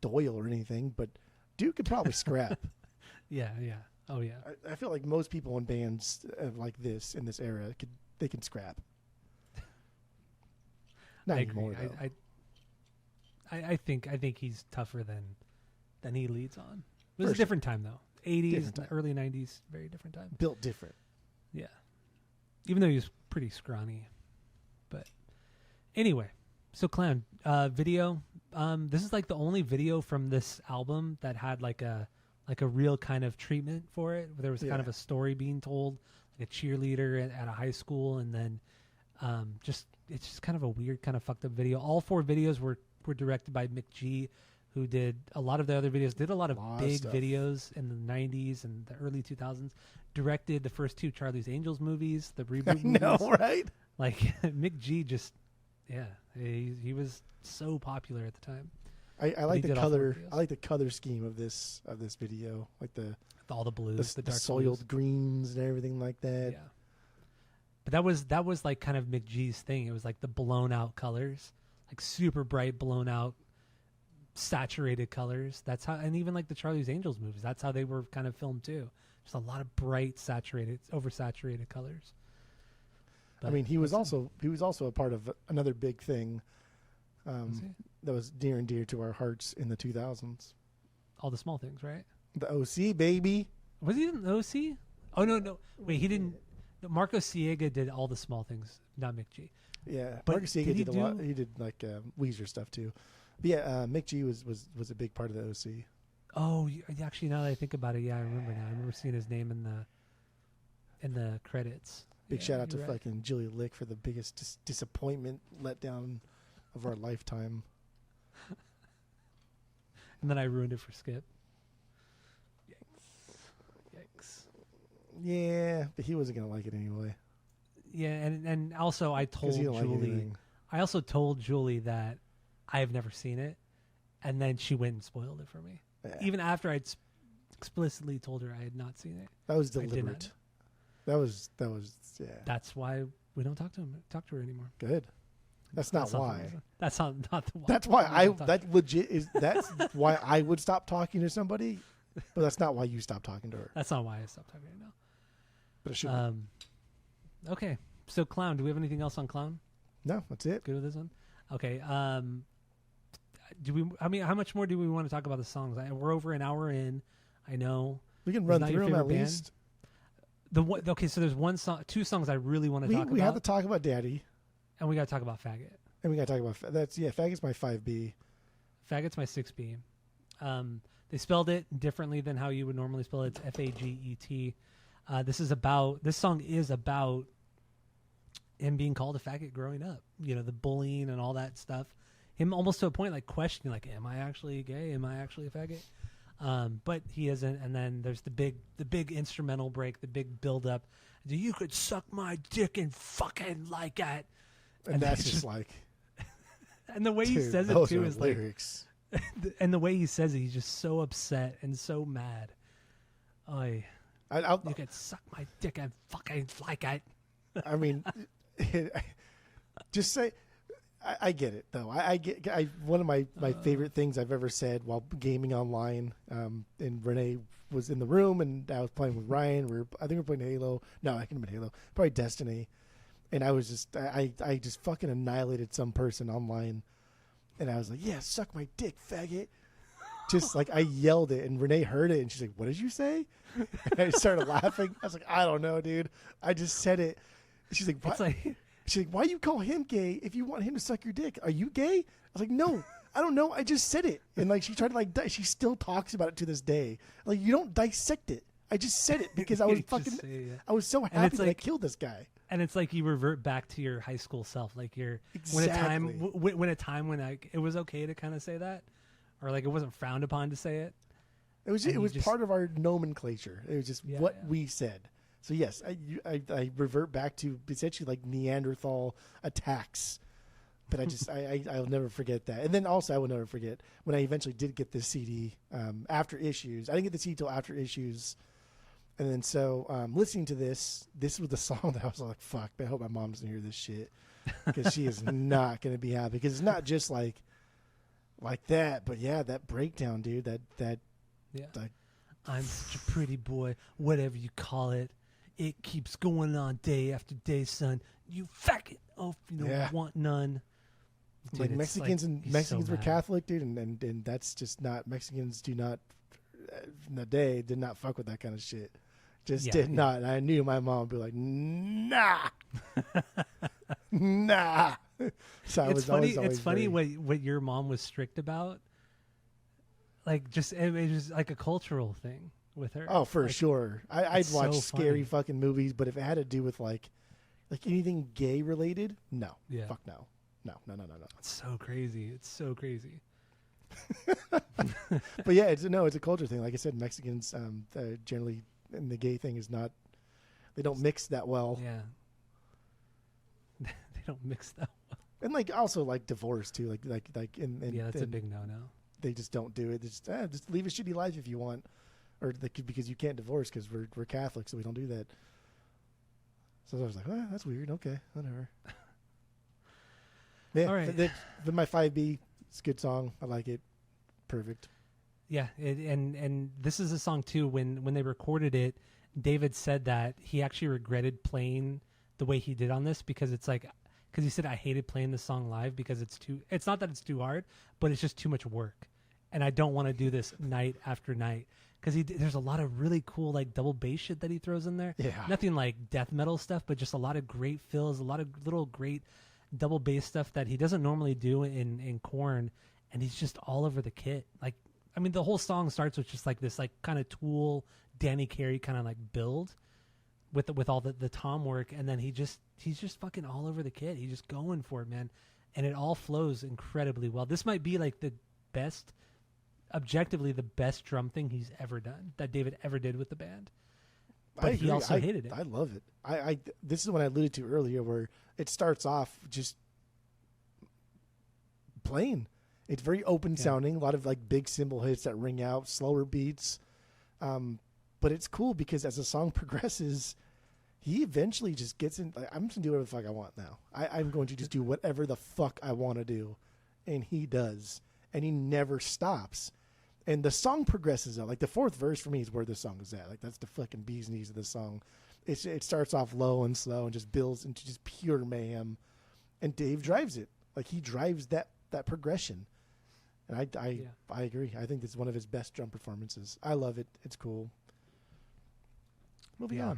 Doyle or anything, but dude could probably scrap. Yeah. Oh yeah. I feel like most people in bands like this in this era they can scrap. Not anymore though. I think he's tougher than he leads on. It was a different time though. 80s, early 90s, very different time. Built different. Yeah. Even though he was pretty scrawny. But anyway, so Clown, video. This is like the only video from this album that had like a real kind of treatment for it. There was kind of a story being told, like a cheerleader at a high school, and then it's just kind of a weird, kind of fucked up video. All 4 videos were directed by Mick G, who did a lot of the other videos, did a lot of big videos in the 90s and the early 2000s, directed the first 2 Charlie's Angels movies, the reboot movies. I know, right? Like, Mick G just, he was so popular at the time. I like the color. I like the color scheme of this video, like all the blues, the dark soiled blues. Greens and everything like that. Yeah, but that was like kind of Mick G's thing. It was like the blown out colors, like super bright, blown out, saturated colors. That's how, and even like the Charlie's Angels movies, that's how they were kind of filmed too. Just a lot of bright, saturated, oversaturated colors. But I mean, he was also a part of another big thing. That was near and dear to our hearts in the 2000s. All the Small Things, right? The OC, baby. Was he in the OC? Oh, no. Wait, he didn't. Marco Siega did All the Small Things, not Mick G. Yeah, but Marco Siega did a lot. He did like Weezer stuff too. But yeah, Mick G was a big part of the OC. Oh, actually, now that I think about it, yeah, I remember now. I remember seeing his name in the credits. Big shout out to fucking Julie Lick for the biggest disappointment letdown of our lifetime. And then I ruined it for Skip. Yikes. Yeah, but he wasn't gonna like it anyway. Yeah, and also I told Julie. I also told Julie that I have never seen it, and then she went and spoiled it for me. Yeah. Even after I'd explicitly told her I had not seen it. That was deliberate. That was yeah. That's why we don't talk to her anymore. Good. That's not why. That's not the why. That's why that's why I would stop talking to somebody, but that's not why you stopped talking to her. That's not why I stopped talking to her. No. But it should be. Okay. So Clown, do we have anything else on Clown? No, that's it. Good with this one? Okay. How much more do we want to talk about the songs? We're over an hour in. I know. We can run through them at least. Okay, so there's 2 songs I really want to talk about. We have to talk about Daddy. And we got to talk about Faggot. And we got to talk about Faggot's my 5B. Faggot's my 6B. They spelled it differently than how you would normally spell it. It's Faget. This song is about him being called a faggot growing up. You know, the bullying and all that stuff. Him almost to a point like questioning, like, am I actually gay? Am I actually a faggot? But he isn't. And then there's the big instrumental break, the big build up. You could suck my dick and fucking like it. And that's just like. And the way he says it too is lyrics. Like, and the way he says it, he's just so upset and so mad. You could suck my dick and fucking like it. I mean, just say. I get it though. One of my favorite things I've ever said while gaming online. And Renee was in the room, and I was playing with Ryan. I think we were playing Halo. No, I couldn't have been Halo. Probably Destiny. And I was just, I just fucking annihilated some person online, and I was like, "Yeah, suck my dick, faggot." Just like I yelled it, and Renee heard it, and she's like, "What did you say?" And I started laughing. I was like, "I don't know, dude. I just said it." She's like, "What?" She's like, "Why you call him gay if you want him to suck your dick? Are you gay?" I was like, "No, I don't know. I just said it." And like she tried to like, she still talks about it to this day. Like, you don't dissect it. I just said it because I was fucking. I was so happy that I killed this guy. And it's like you revert back to your high school self, like when a time when like it was okay to kind of say that, or like it wasn't frowned upon to say it. It was part of our nomenclature. It was just what we said. So yes, I revert back to essentially like Neanderthal attacks, but I'll never forget that. And then also I will never forget when I eventually did get this CD after Issues. I didn't get the CD till after Issues, and then so listening to this was the song that I was like, fuck, man, I hope my mom doesn't hear this shit because she is not going to be happy because it's not just like that, but yeah, that breakdown, dude. That I'm such a pretty boy, whatever you call it. It keeps going on day after day, son. You faggot. Oh, want none. Dude, like Mexicans were Catholic, dude, and that's just not. Mexicans do not. Did not fuck with that kind of shit. Did not. And I knew my mom would be like, nah, nah. So it's funny. It's funny what your mom was strict about. Like, just it was like a cultural thing with her. Oh, for sure. I'd watch scary fucking movies, but if it had to do with like anything gay related, no. Yeah. Fuck no. No. It's so crazy. But yeah, it's a culture thing. Like I said, Mexicans generally, and the gay thing is not. They don't mix that well. Yeah. They don't mix that well. And like also like divorce too. Like that's a big no. They just don't do it. They just leave a shitty life if you want, or because you can't divorce because we're Catholic, so we don't do that. So I was like, that's weird. Okay, whatever. Yeah, all right. My 5B, it's a good song. I like it. Perfect. Yeah, and this is a song too. When they recorded it, David said that he actually regretted playing the way he did on this because it's like, because he said I hated playing this song live because it's not that it's too hard, but it's just too much work, and I don't want to do this night after night. Because there's a lot of really cool like double bass shit that he throws in there. Yeah. Nothing like death metal stuff, but just a lot of great fills, a lot of little great double bass stuff that he doesn't normally do in KoRn, and he's just all over the kit. Like, I mean, the whole song starts with just like this like kind of Tool, Danny Carey kind of like build with all the tom work, and then he's just fucking all over the kit. He's just going for it, man, and it all flows incredibly well. This might be like the best. Objectively the best drum thing he's ever done that David ever did with the band, but he also hated it. I love it. This is what I alluded to earlier, where it starts off just plain. It's very open sounding, a lot of like big cymbal hits that ring out, slower beats, but it's cool because as the song progresses, he eventually just gets in. Like, I'm just gonna do whatever the fuck I want now. I'm going to just do whatever the fuck I want to do, and he does, and he never stops. And the song progresses out. Like the fourth verse for me is where the song is at. Like that's the fucking bee's knees of the song. It starts off low and slow and just builds into just pure mayhem. And Dave drives it. Like he drives that progression. And I agree. I think this is one of his best drum performances. I love it. It's cool. Moving on.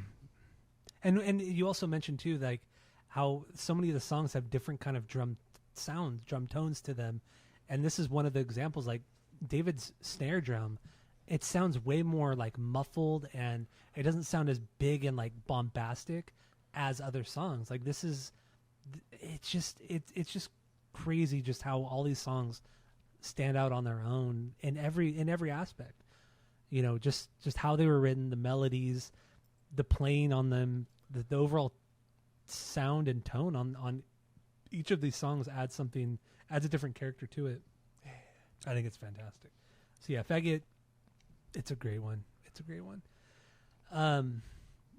And you also mentioned too, like how so many of the songs have different kind of drum sounds, drum tones to them. And this is one of the examples, like David's snare drum, it sounds way more like muffled, and it doesn't sound as big and like bombastic as other songs. Like this is, it's just crazy just how all these songs stand out on their own in every aspect. just how they were written, the melodies, the playing on them, the overall sound and tone on each of these songs adds a different character to it. I think it's fantastic. So yeah, Faggot, it's a great one.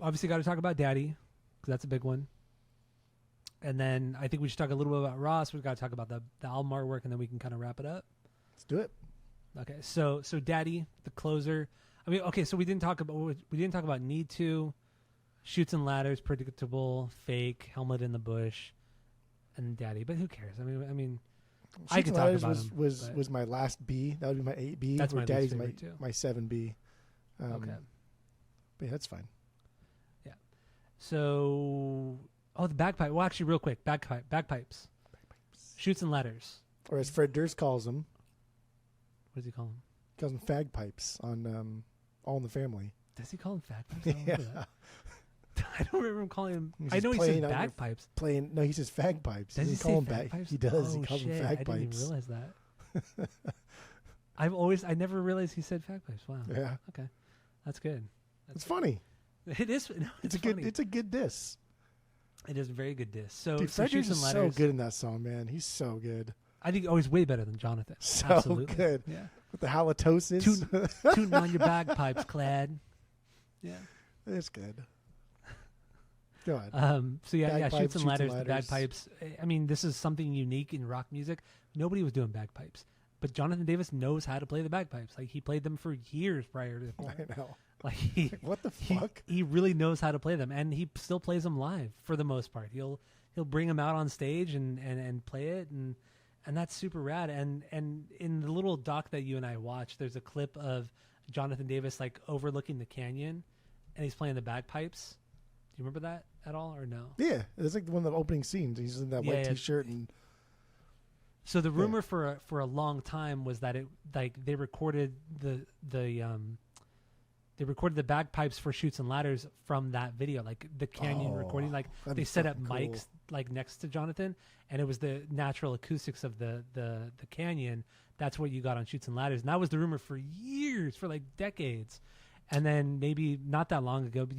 Obviously got to talk about Daddy, because that's a big one. And then I think we should talk a little bit about Ross. We've got to talk about the album artwork, and then we can kind of wrap it up. Let's do it. Okay, so Daddy, the closer. I mean, okay, so we didn't talk about Need To, Shoots and Ladders, Predictable, Fake, Helmet in the Bush, and Daddy. But who cares? I mean, I could talk about him. Was my last B. That would be my 8B. That's my Daddy's least favorite, my 7B. Okay. But yeah, that's fine. Yeah. So, the bagpipe. Well, actually, real quick, bagpipes. Shoots and Ladders. Or as Fred Durst calls them. What does he call them? He calls them fag pipes on All in the Family. Does he call them fag pipes? Yeah. I don't remember him calling him. He's I know he says bagpipes. bagpipes. No, he says fag pipes. Does he call them bagpipes? He does. Oh, he calls shit. them fag I pipes. didn't even realize that. I never realized he said fag pipes. Wow. Yeah. Okay. That's good. It's funny. It is. No, it's a good diss. It is a very good diss. So, dude, Fred Durst is so good in that song, man. He's so good. I think he's way better than Jonathan. So Absolutely. good. Yeah. With the halitosis. Tooting on your bagpipes, Clad. Yeah. It's good. Go ahead. So yeah, Shoots and Ladders, the bagpipes. I mean, this is something unique in rock music. Nobody was doing bagpipes, but Jonathan Davis knows how to play the bagpipes. Like, he played them for years prior to KoRn. I know. Like, what the fuck? He really knows how to play them, and he still plays them live for the most part. He'll bring them out on stage and play it, and that's super rad. And in the little doc that you and I watched, there's a clip of Jonathan Davis like overlooking the canyon, and he's playing the bagpipes. Do you remember that at all, or no? Yeah, it's like one of the opening scenes. He's in that white T-shirt, and so the rumor for a long time was that they recorded the bagpipes for Shoots and Ladders from that video, like the canyon recording. Like, they set up mics like next to Jonathan, and it was the natural acoustics of the canyon. That's what you got on Shoots and Ladders, and that was the rumor for years, for like decades. And then maybe not that long ago, but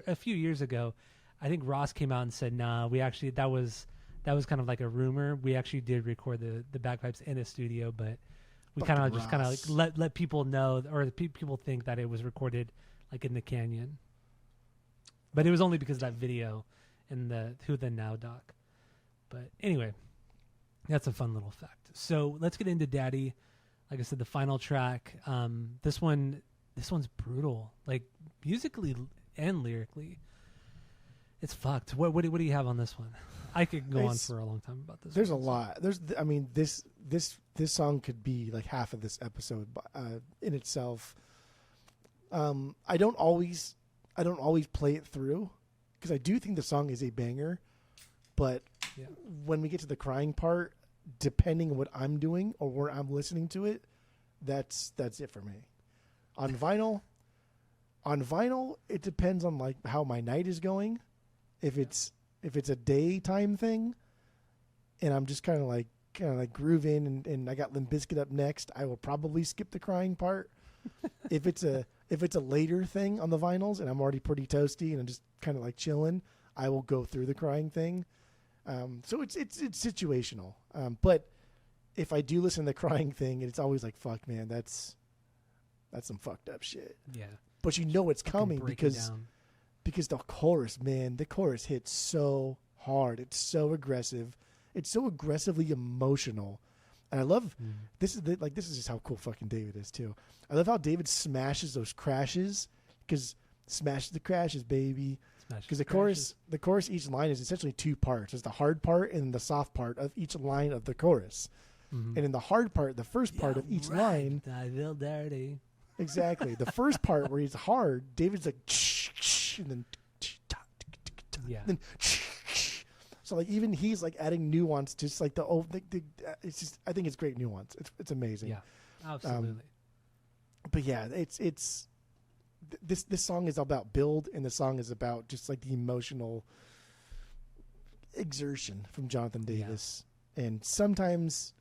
a few years ago, I think Ross came out and said, "Nah, we actually that was kind of like a rumor. We actually did record the bagpipes in a studio, but we kind of just kind of like let people know, or people think that it was recorded like in the canyon. But it was only because of that video in the Who Then Now doc. But anyway, that's a fun little fact. So let's get into Daddy. Like I said, the final track. This one's brutal, like musically and lyrically. It's fucked. What do you have on this one? I could go on for a long time about this. There's a lot. I mean, this song could be like half of this episode in itself. I don't always play it through, because I do think the song is a banger, but when we get to the crying part, depending on what I'm doing or where I'm listening to it, that's it for me. On vinyl, it depends on like how my night is going. If it's a daytime thing, and I'm just kind of like grooving, and I got Limp Bizkit up next, I will probably skip the crying part. If it's a later thing on the vinyls, and I'm already pretty toasty and I'm just kind of like chilling, I will go through the crying thing. So it's situational. But if I do listen to the crying thing, it's always like, fuck, man, that's some fucked up shit. Yeah. But you know it's coming because the chorus, man, the chorus hits so hard. It's so aggressive. It's so aggressively emotional. And I love this is just how cool fucking David is too. I love how David smashes those crashes, because smash the crashes, baby. Because the chorus, each line is essentially two parts. There's the hard part and the soft part of each line of the chorus. Mm-hmm. And in the hard part, the first part of each line, I feel dirty. Exactly. The first part where he's hard, David's like, and then, then, so like even he's like adding nuance, just like it's just, I think it's great nuance. It's amazing. Yeah, absolutely. But yeah, it's this song is about build, and the song is about just like the emotional exertion from Jonathan Davis. Yeah. And sometimes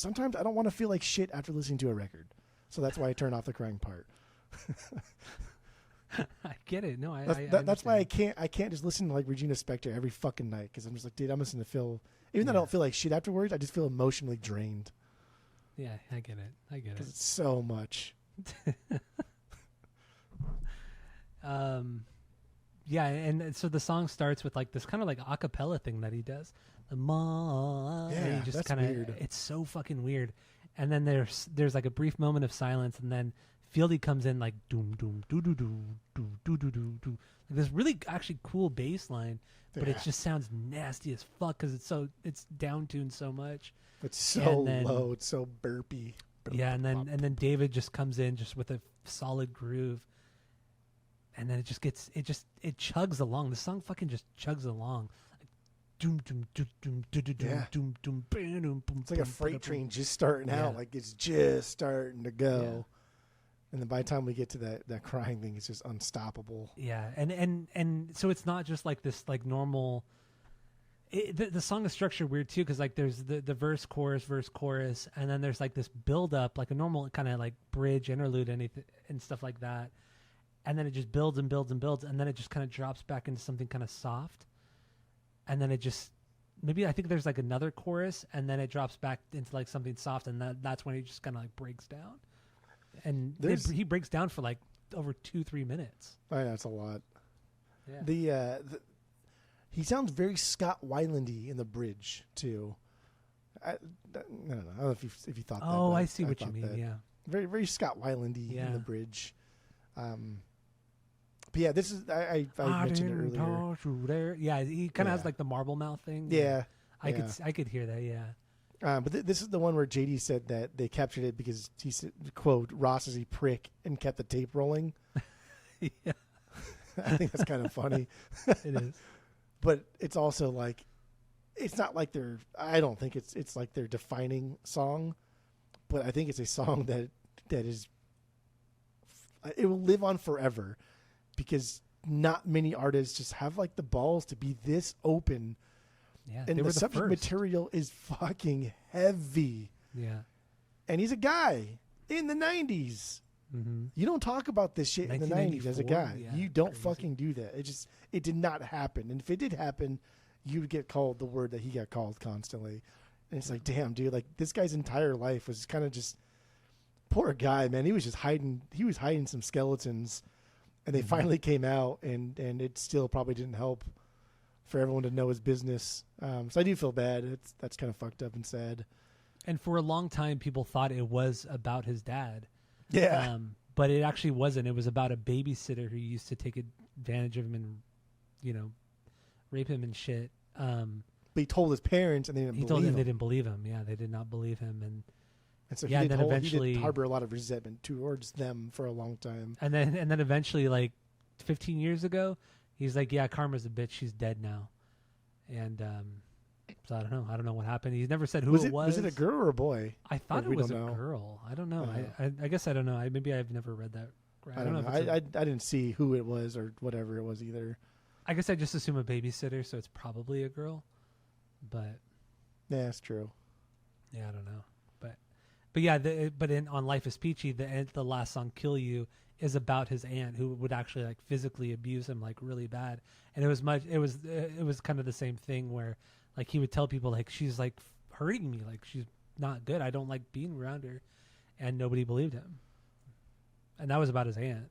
I don't want to feel like shit after listening to a record. So that's why I turn off the crying part. I get it. No, That's why I can't just listen to like Regina Spektor every fucking night, because I'm just like, dude, I'm just gonna feel, even though I don't feel like shit afterwards, I just feel emotionally drained. Yeah, I get it. Because it's so much. Yeah, and so the song starts with like this kind of like a cappella thing that he does. And he just that's kind of weird. It's so fucking weird. And then there's like a brief moment of silence, and then Fieldy comes in like doom doom doo doo doo doo doo doo doo doo. Like this really actually cool bass line, but it just sounds nasty as fuck because it's down tuned so much. It's so low. It's so burpy. Yeah, and then David just comes in just with a solid groove, and then it chugs along. The song fucking just chugs along. Like, doom doom doom doom doom doom doom doom boom. It's like a freight train just starting out. Like it's just starting to go. Yeah. And then by the time we get to that crying thing, it's just unstoppable. Yeah, and so it's not just like this like normal. The song is structured weird too, because like there's the verse chorus, and then there's like this build up, like a normal kind of like bridge interlude and stuff like that, and then it just builds and builds and builds, and then it just kind of drops back into something kind of soft, and then it just maybe I think there's like another chorus, and then it drops back into like something soft, and that's when it just kind of like breaks down. And he breaks down for like over 2-3 minutes. I know, it's a lot. Yeah. He sounds very Scott Weilandy in the bridge too. I don't know. I don't know if you thought that. Oh, I see what you mean. That. Yeah. Very very Scott Weilandy in the bridge. But yeah, this is I mentioned it earlier. Yeah, he kind of has like the marble mouth thing. Yeah. I could hear that. Yeah. But this is the one where JD said that they captured it because he said, quote, Ross is a prick and kept the tape rolling. Yeah. I think that's kind of funny. It is. But it's also like, it's not like I don't think it's like their defining song, but I think it's a song that is, it will live on forever because not many artists just have like the balls to be this open. Yeah, and the subject material is fucking heavy. Yeah. And he's a guy in the 90s. Mm-hmm. You don't talk about this shit in the 90s as a guy. Yeah, you don't fucking do that. It did not happen. And if it did happen, you would get called the word that he got called constantly. And it's like, damn, dude, like this guy's entire life was kind of just, poor guy, man. He was just hiding some skeletons, and they finally came out, and it still probably didn't help for everyone to know his business. So I do feel bad. That's kind of fucked up and sad. And for a long time, people thought it was about his dad. Yeah. But it actually wasn't. It was about a babysitter who used to take advantage of him and, rape him and shit. But he told his parents, and they didn't believe him. They didn't believe him. Yeah, they did not believe him. And so he did harbor a lot of resentment towards them for a long time. And then eventually, like 15 years ago, he's like, yeah, Karma's a bitch. She's dead now. And so I don't know. I don't know what happened. He never said who it was. Was it a girl or a boy? I thought it was a girl. I don't know. I guess I don't know. Maybe I've never read that. I don't know. I didn't see who it was or whatever it was either. I guess I just assume a babysitter, so it's probably a girl. But yeah, that's true. Yeah, I don't know. But yeah, on Life is Peachy, the last song, Kill You, is about his aunt who would actually like physically abuse him like really bad. And it was kind of the same thing where like he would tell people like she's like hurting me, like she's not good. I don't like being around her, and nobody believed him. And that was about his aunt.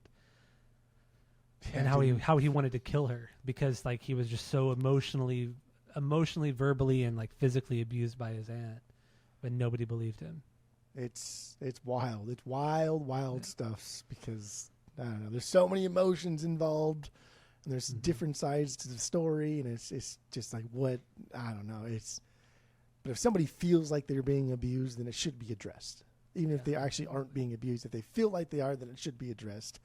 Yeah, and how he wanted to kill her because like he was just so emotionally, verbally, and like physically abused by his aunt, but nobody believed him. It's wild. It's wild stuff because I don't know. There's so many emotions involved, and there's different sides to the story, and it's just like what I don't know. But if somebody feels like they're being abused, then it should be addressed. Even if they actually aren't being abused, if they feel like they are, then it should be addressed.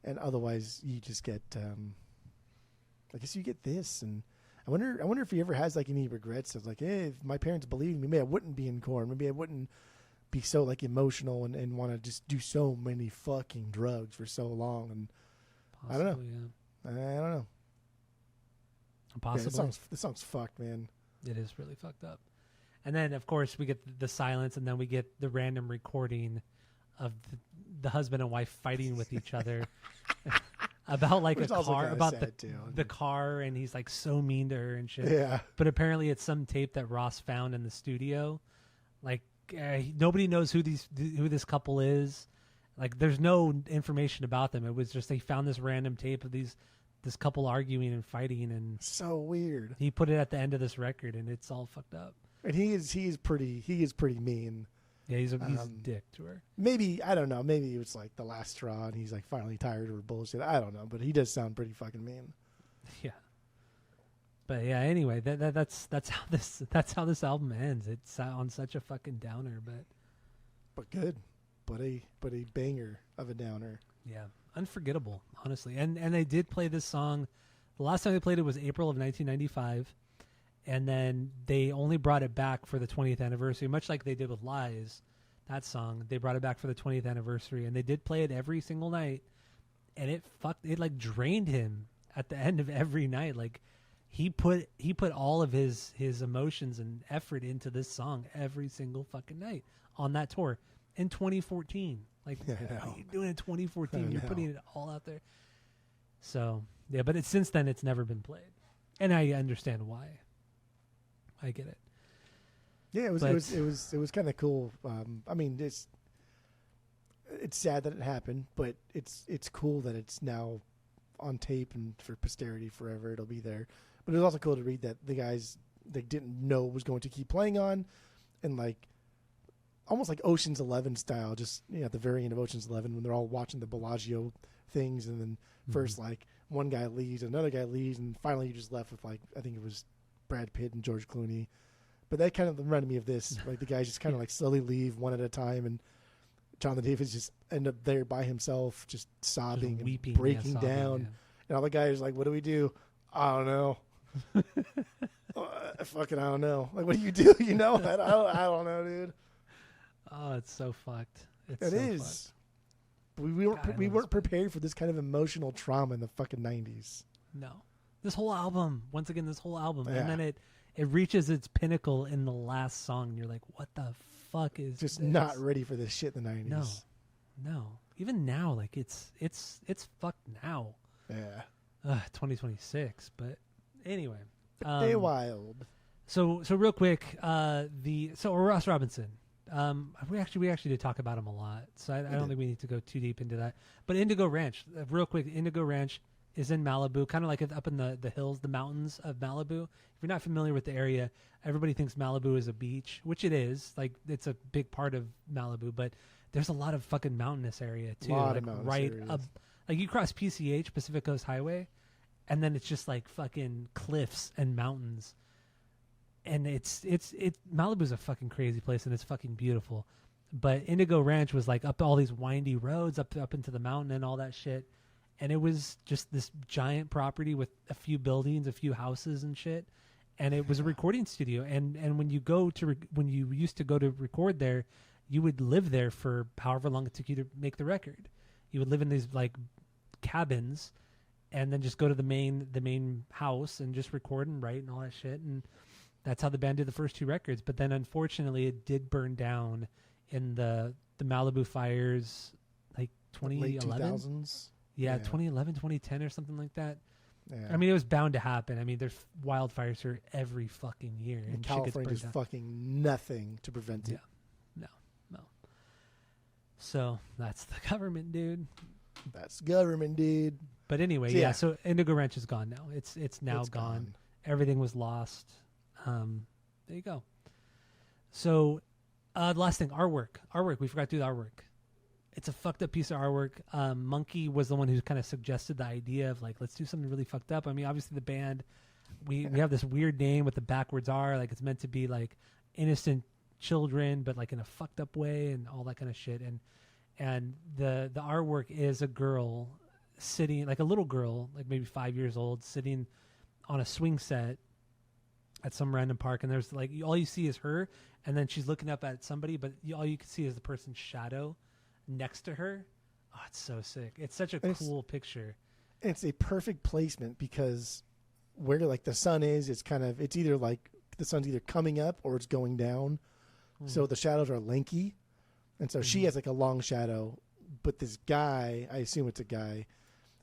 And otherwise, you just get. I guess you get this, and I wonder if he ever has like any regrets of like, hey, if my parents believed me, maybe I wouldn't be in KoRn. Maybe I wouldn't be so like emotional and want to just do so many fucking drugs for so long. And possibly, I don't know. Yeah. I don't know. Possibly. Yeah, this song's fucked, man. It is really fucked up. And then of course we get the silence, and then we get the random recording the husband and wife fighting with each other about like Which a also car, kinda about sad, too. the car, and he's like so mean to her and shit. Yeah. But apparently it's some tape that Ross found in the studio. Like nobody knows who this couple is. Like there's no information about them. It was just they found this random tape of this couple arguing and fighting, and So weird. he put it at the end of this record, and it's all fucked up. And he is pretty mean. Yeah, he's a dick to her. Maybe, I don't know, maybe it was like the last straw and he's like finally tired of her bullshit. I don't know, but he does sound pretty fucking mean. Yeah. But yeah, anyway, that's how this album ends. It's on such a fucking downer, But good. But a banger of a downer. yeah, unforgettable, honestly. And they did play this song. The last time they played it was April of 1995, and then they only brought it back for the 20th anniversary, much like they did with Lies. That song, they brought it back for the 20th anniversary, and they did play it every single night. And it like drained him at the end of every night. Like he put all of his emotions and effort into this song every single fucking night on that tour in 2014. Like, Yeah, what are you doing in 2014? You're putting it all out there. So yeah, but since then it's never been played, and I understand why. I get it. Yeah, it was kind of cool. I mean, it's sad that it happened, but it's cool that it's now on tape and for posterity forever. It'll be there. But it was also cool to read that the guys they didn't know was going to keep playing on, and like almost like Ocean's 11 style. Just at the very end of Ocean's 11 when they're all watching the Bellagio things, and then first like one guy leaves, another guy leaves, and finally you're just left with like I think it was Brad Pitt and George Clooney. But that kind of reminded me of this. Like the guys just kind of like slowly leave one at a time, and Jonathan Davis just end up there by himself, just sobbing Just weeping, and breaking sobbing, down. yeah. And all the guys like, "What do we do? I don't know. Fucking I don't know. Like, what do you do? I don't know, dude. Oh, it's so fucked. It so is. fucked. We weren't prepared for this kind of emotional trauma in the fucking 90s. No. This whole album, once again, Yeah. and then it reaches its pinnacle in the last song, and you're like, what the fuck is Just this? not ready for this shit in the 90s. No. Even now, like it's fucked now. Yeah. 2026, but anyway. They wild. So real quick, Ross Robinson. We actually did talk about him a lot, so I don't think we need to go too deep into that. But Indigo Ranch, real quick, Indigo Ranch is in Malibu, kind of like up in the hills, the mountains of Malibu. If you're not familiar with the area, everybody thinks Malibu is a beach, which it is. Like it's a big part of Malibu, but there's a lot of fucking mountainous area too. Right up, like you cross PCH, Pacific Coast Highway, and then it's just like fucking cliffs and mountains. And it's Malibu's a fucking crazy place, and it's fucking beautiful. But Indigo Ranch was like up all these windy roads up into the mountain and all that shit. And it was just this giant property with a few buildings, a few houses and shit. And it was a recording studio. And when you when you used to go to record there, you would live there for however long it took you to make the record. You would live in these like cabins, and then just go to the main house and just record and write and all that shit. And that's how the band did the first two records. But then unfortunately it did burn down in the Malibu fires, like 2011. Late 2000s. Yeah, 2011, 2010 or something like that. Yeah. I mean, it was bound to happen. I mean, there's wildfires here every fucking year. And shit gets California burned does down. fucking nothing to prevent it. No. So that's the government, dude. That's government, dude. But anyway, so Indigo Ranch is gone now. It's now gone. Everything was lost. There you go. So the last thing, artwork. We forgot to do the artwork. It's a fucked up piece of artwork. Monkey was the one who kind of suggested the idea of like, let's do something really fucked up. I mean, obviously the band, we have this weird name with the backwards R, like it's meant to be like innocent children, but like in a fucked up way and all that kind of shit. And the artwork is a girl sitting, like a little girl, like maybe 5 years old, sitting on a swing set at some random park, and there's like all you see is her, and then she's looking up at somebody, but all you can see is the person's shadow next to her. Oh, it's so sick. It's such a cool picture. It's a perfect placement because where like the sun is, it's either like the sun's either coming up or it's going down. So the shadows are lanky. And so she has like a long shadow, but this guy, I assume it's a guy,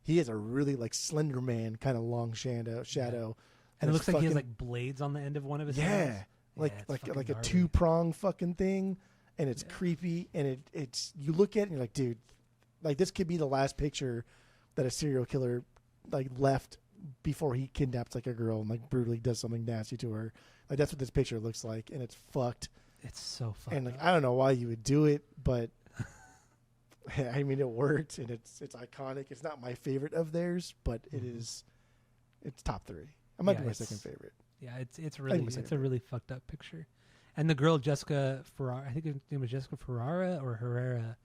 he has a really like Slender Man kind of long shadow. And it looks like he has like blades on the end of one of his hands. Like a 2-prong fucking thing, and it's creepy, and it's you look at it and you're like, dude, like this could be the last picture that a serial killer like left before he kidnaps like a girl and like brutally does something nasty to her. Like that's what this picture looks like, and it's fucked. It's so fucked. And like I don't know why you would do it, but I mean it worked, and it's iconic. It's not my favorite of theirs, but it's top 3. It might be my second favorite. Yeah, it's a really fucked up picture. And the girl Jessica Ferrara, I think her name was Jessica Ferrara or Herrera.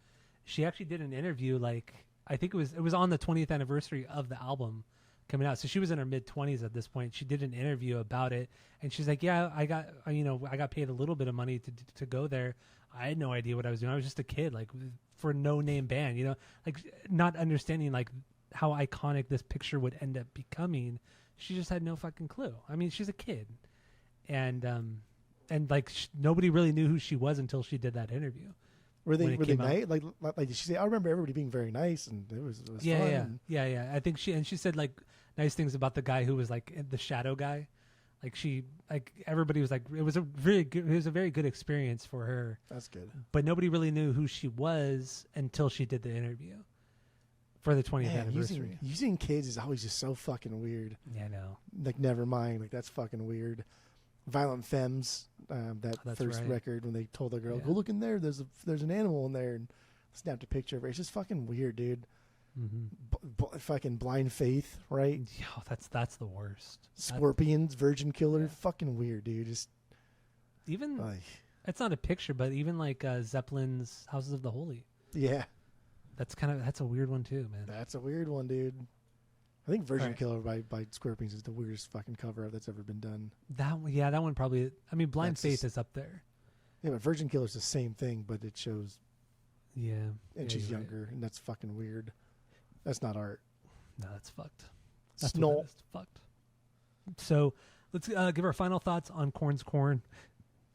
She actually did an interview. Like I think it was on the 20th anniversary of the album coming out. So she was in her mid-20s at this point. She did an interview about it, and she's like, "Yeah, I got paid a little bit of money to go there. I had no idea what I was doing. I was just a kid, like for a no-name band, like not understanding like how iconic this picture would end up becoming." She just had no fucking clue. I mean, she's a kid, and like nobody really knew who she was until she did that interview. Were they nice? Like did she say? I remember everybody being very nice, and it was fun. Yeah. I think she said like nice things about the guy who was like the shadow guy. Like everybody was like it was a very good experience for her. That's good. But nobody really knew who she was until she did the interview for the 20th anniversary. Using kids is always just so fucking weird. Yeah, I know. Like never mind. Like that's fucking weird. Violent Femmes, that first record when they told the girl, "Go look in there. There's an animal in there," and snapped a picture of her. It's just fucking weird, dude. Mm-hmm. Fucking Blind Faith, right? Yeah, that's the worst. Scorpions, Virgin Killer, fucking weird, dude. Just even it's not a picture, but even like Zeppelin's Houses of the Holy. Yeah, that's a weird one too, man. That's a weird one, dude. I think Virgin Killer by Scorpions is the weirdest fucking cover that's ever been done. That one probably. I mean, Blind Faith is up there. Yeah, but Virgin Killer's the same thing, but it shows. Yeah, and she's younger, and that's fucking weird. That's not art. No, that's fucked. That's fucked. So let's give our final thoughts on KoRn's KoRn.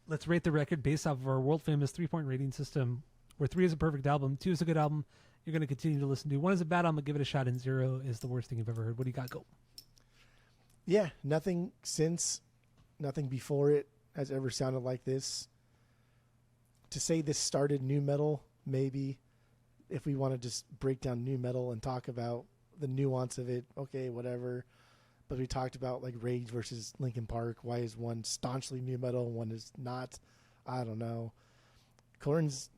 Let's rate the record based off of our world famous 3-point rating system, where 3 is a perfect album, 2 is a good album. You're going to continue to listen to. 1 is a bad album, give it a shot, and 0 is the worst thing you've ever heard. What do you got? Go. Yeah, nothing before it has ever sounded like this. To say this started nu metal, maybe, if we want to just break down nu metal and talk about the nuance of it, okay, whatever. But we talked about like Rage versus Linkin Park. Why is one staunchly nu metal and one is not? I don't know. KoRn's,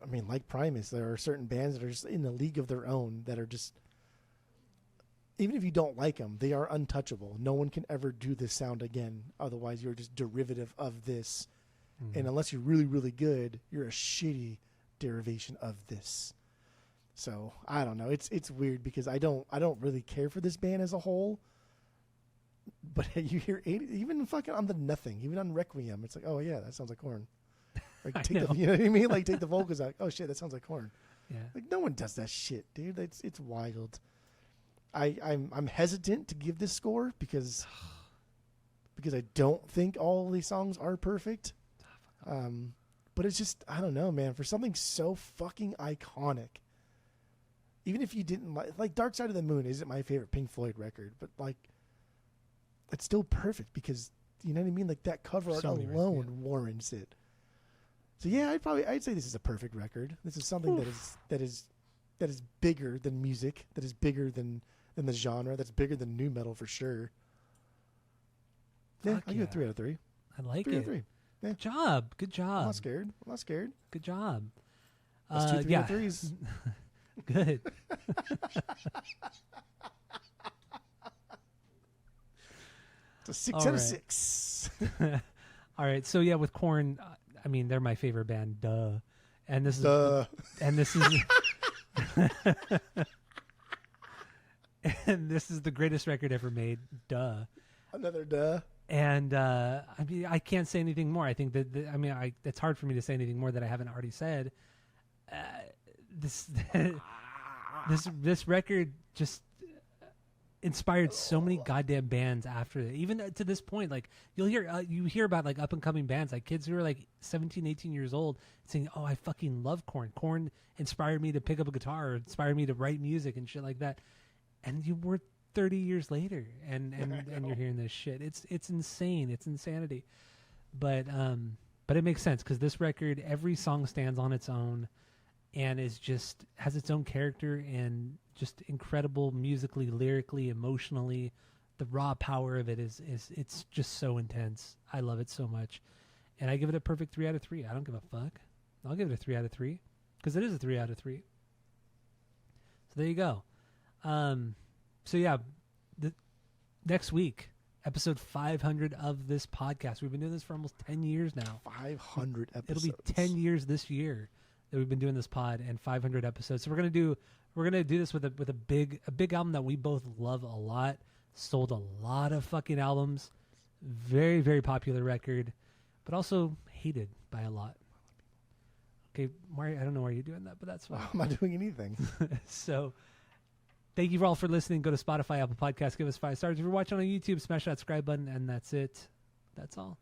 I mean, like Primus, there are certain bands that are just in a league of their own that are just, even if you don't like them, they are untouchable. No one can ever do this sound again. Otherwise, you're just derivative of this. Mm-hmm. And unless you're really, really good, you're a shitty derivation of this. So I don't know. It's weird because I don't really care for this band as a whole. But you hear even fucking on the Nothing, even on Requiem, it's like, oh yeah, that sounds like KoRn. Like you know what I mean? Like take the vocals out. Oh shit, that sounds like KoRn. Yeah. Like no one does that shit, dude. It's wild. I'm hesitant to give this score because I don't think all of these songs are perfect. But it's just, I don't know, man. For something so fucking iconic, even if you didn't like Dark Side of the Moon isn't my favorite Pink Floyd record, but like it's still perfect because you know what I mean. Like that cover art alone warrants it. So yeah, I'd say this is a perfect record. This is something that is bigger than music, that is bigger than the genre, that's bigger than nu metal for sure. Yeah, I give it 3 out of 3. I like 3 it. Out of 3. Yeah. Good job. I'm not scared. Good job. That's 2 3 out of 3s. Good. It's a 6 out of 6. All right. So yeah, with KoRn, I mean, they're my favorite band. Duh. And this is and this is the greatest record ever made. Duh. Another duh. And I mean, I can't say anything more. I think that it's hard for me to say anything more that I haven't already said. This record just inspired so many goddamn bands after it. Even to this point, like you hear about like up and coming bands, like kids who are like 17, 18 years old saying, "Oh, I fucking love KoRn. KoRn inspired me to pick up a guitar, or inspired me to write music and shit like that." And you were 30 years later, and you're hearing this shit. It's insane. It's insanity. But it makes sense because this record, every song stands on its own, and has its own character and just incredible musically, lyrically, emotionally. The raw power of it it's just so intense. I love it so much, and I give it a perfect 3 out of 3. I don't give a fuck. I'll give it a 3 out of 3 because it is a 3 out of 3. So there you go. So yeah, next week, episode 500 of this podcast. We've been doing this for almost 10 years now. 500 episodes. It'll be 10 years this year that we've been doing this pod, and 500 episodes. So we're gonna do this with a big album that we both love a lot. Sold a lot of fucking albums. Very, very popular record, but also hated by a lot. Okay, Mario, I don't know why you're doing that, but that's fine. I'm not doing anything. So thank you all for listening. Go to Spotify, Apple Podcasts, give us 5 stars. If you're watching on YouTube, smash that subscribe button, and that's it. That's all.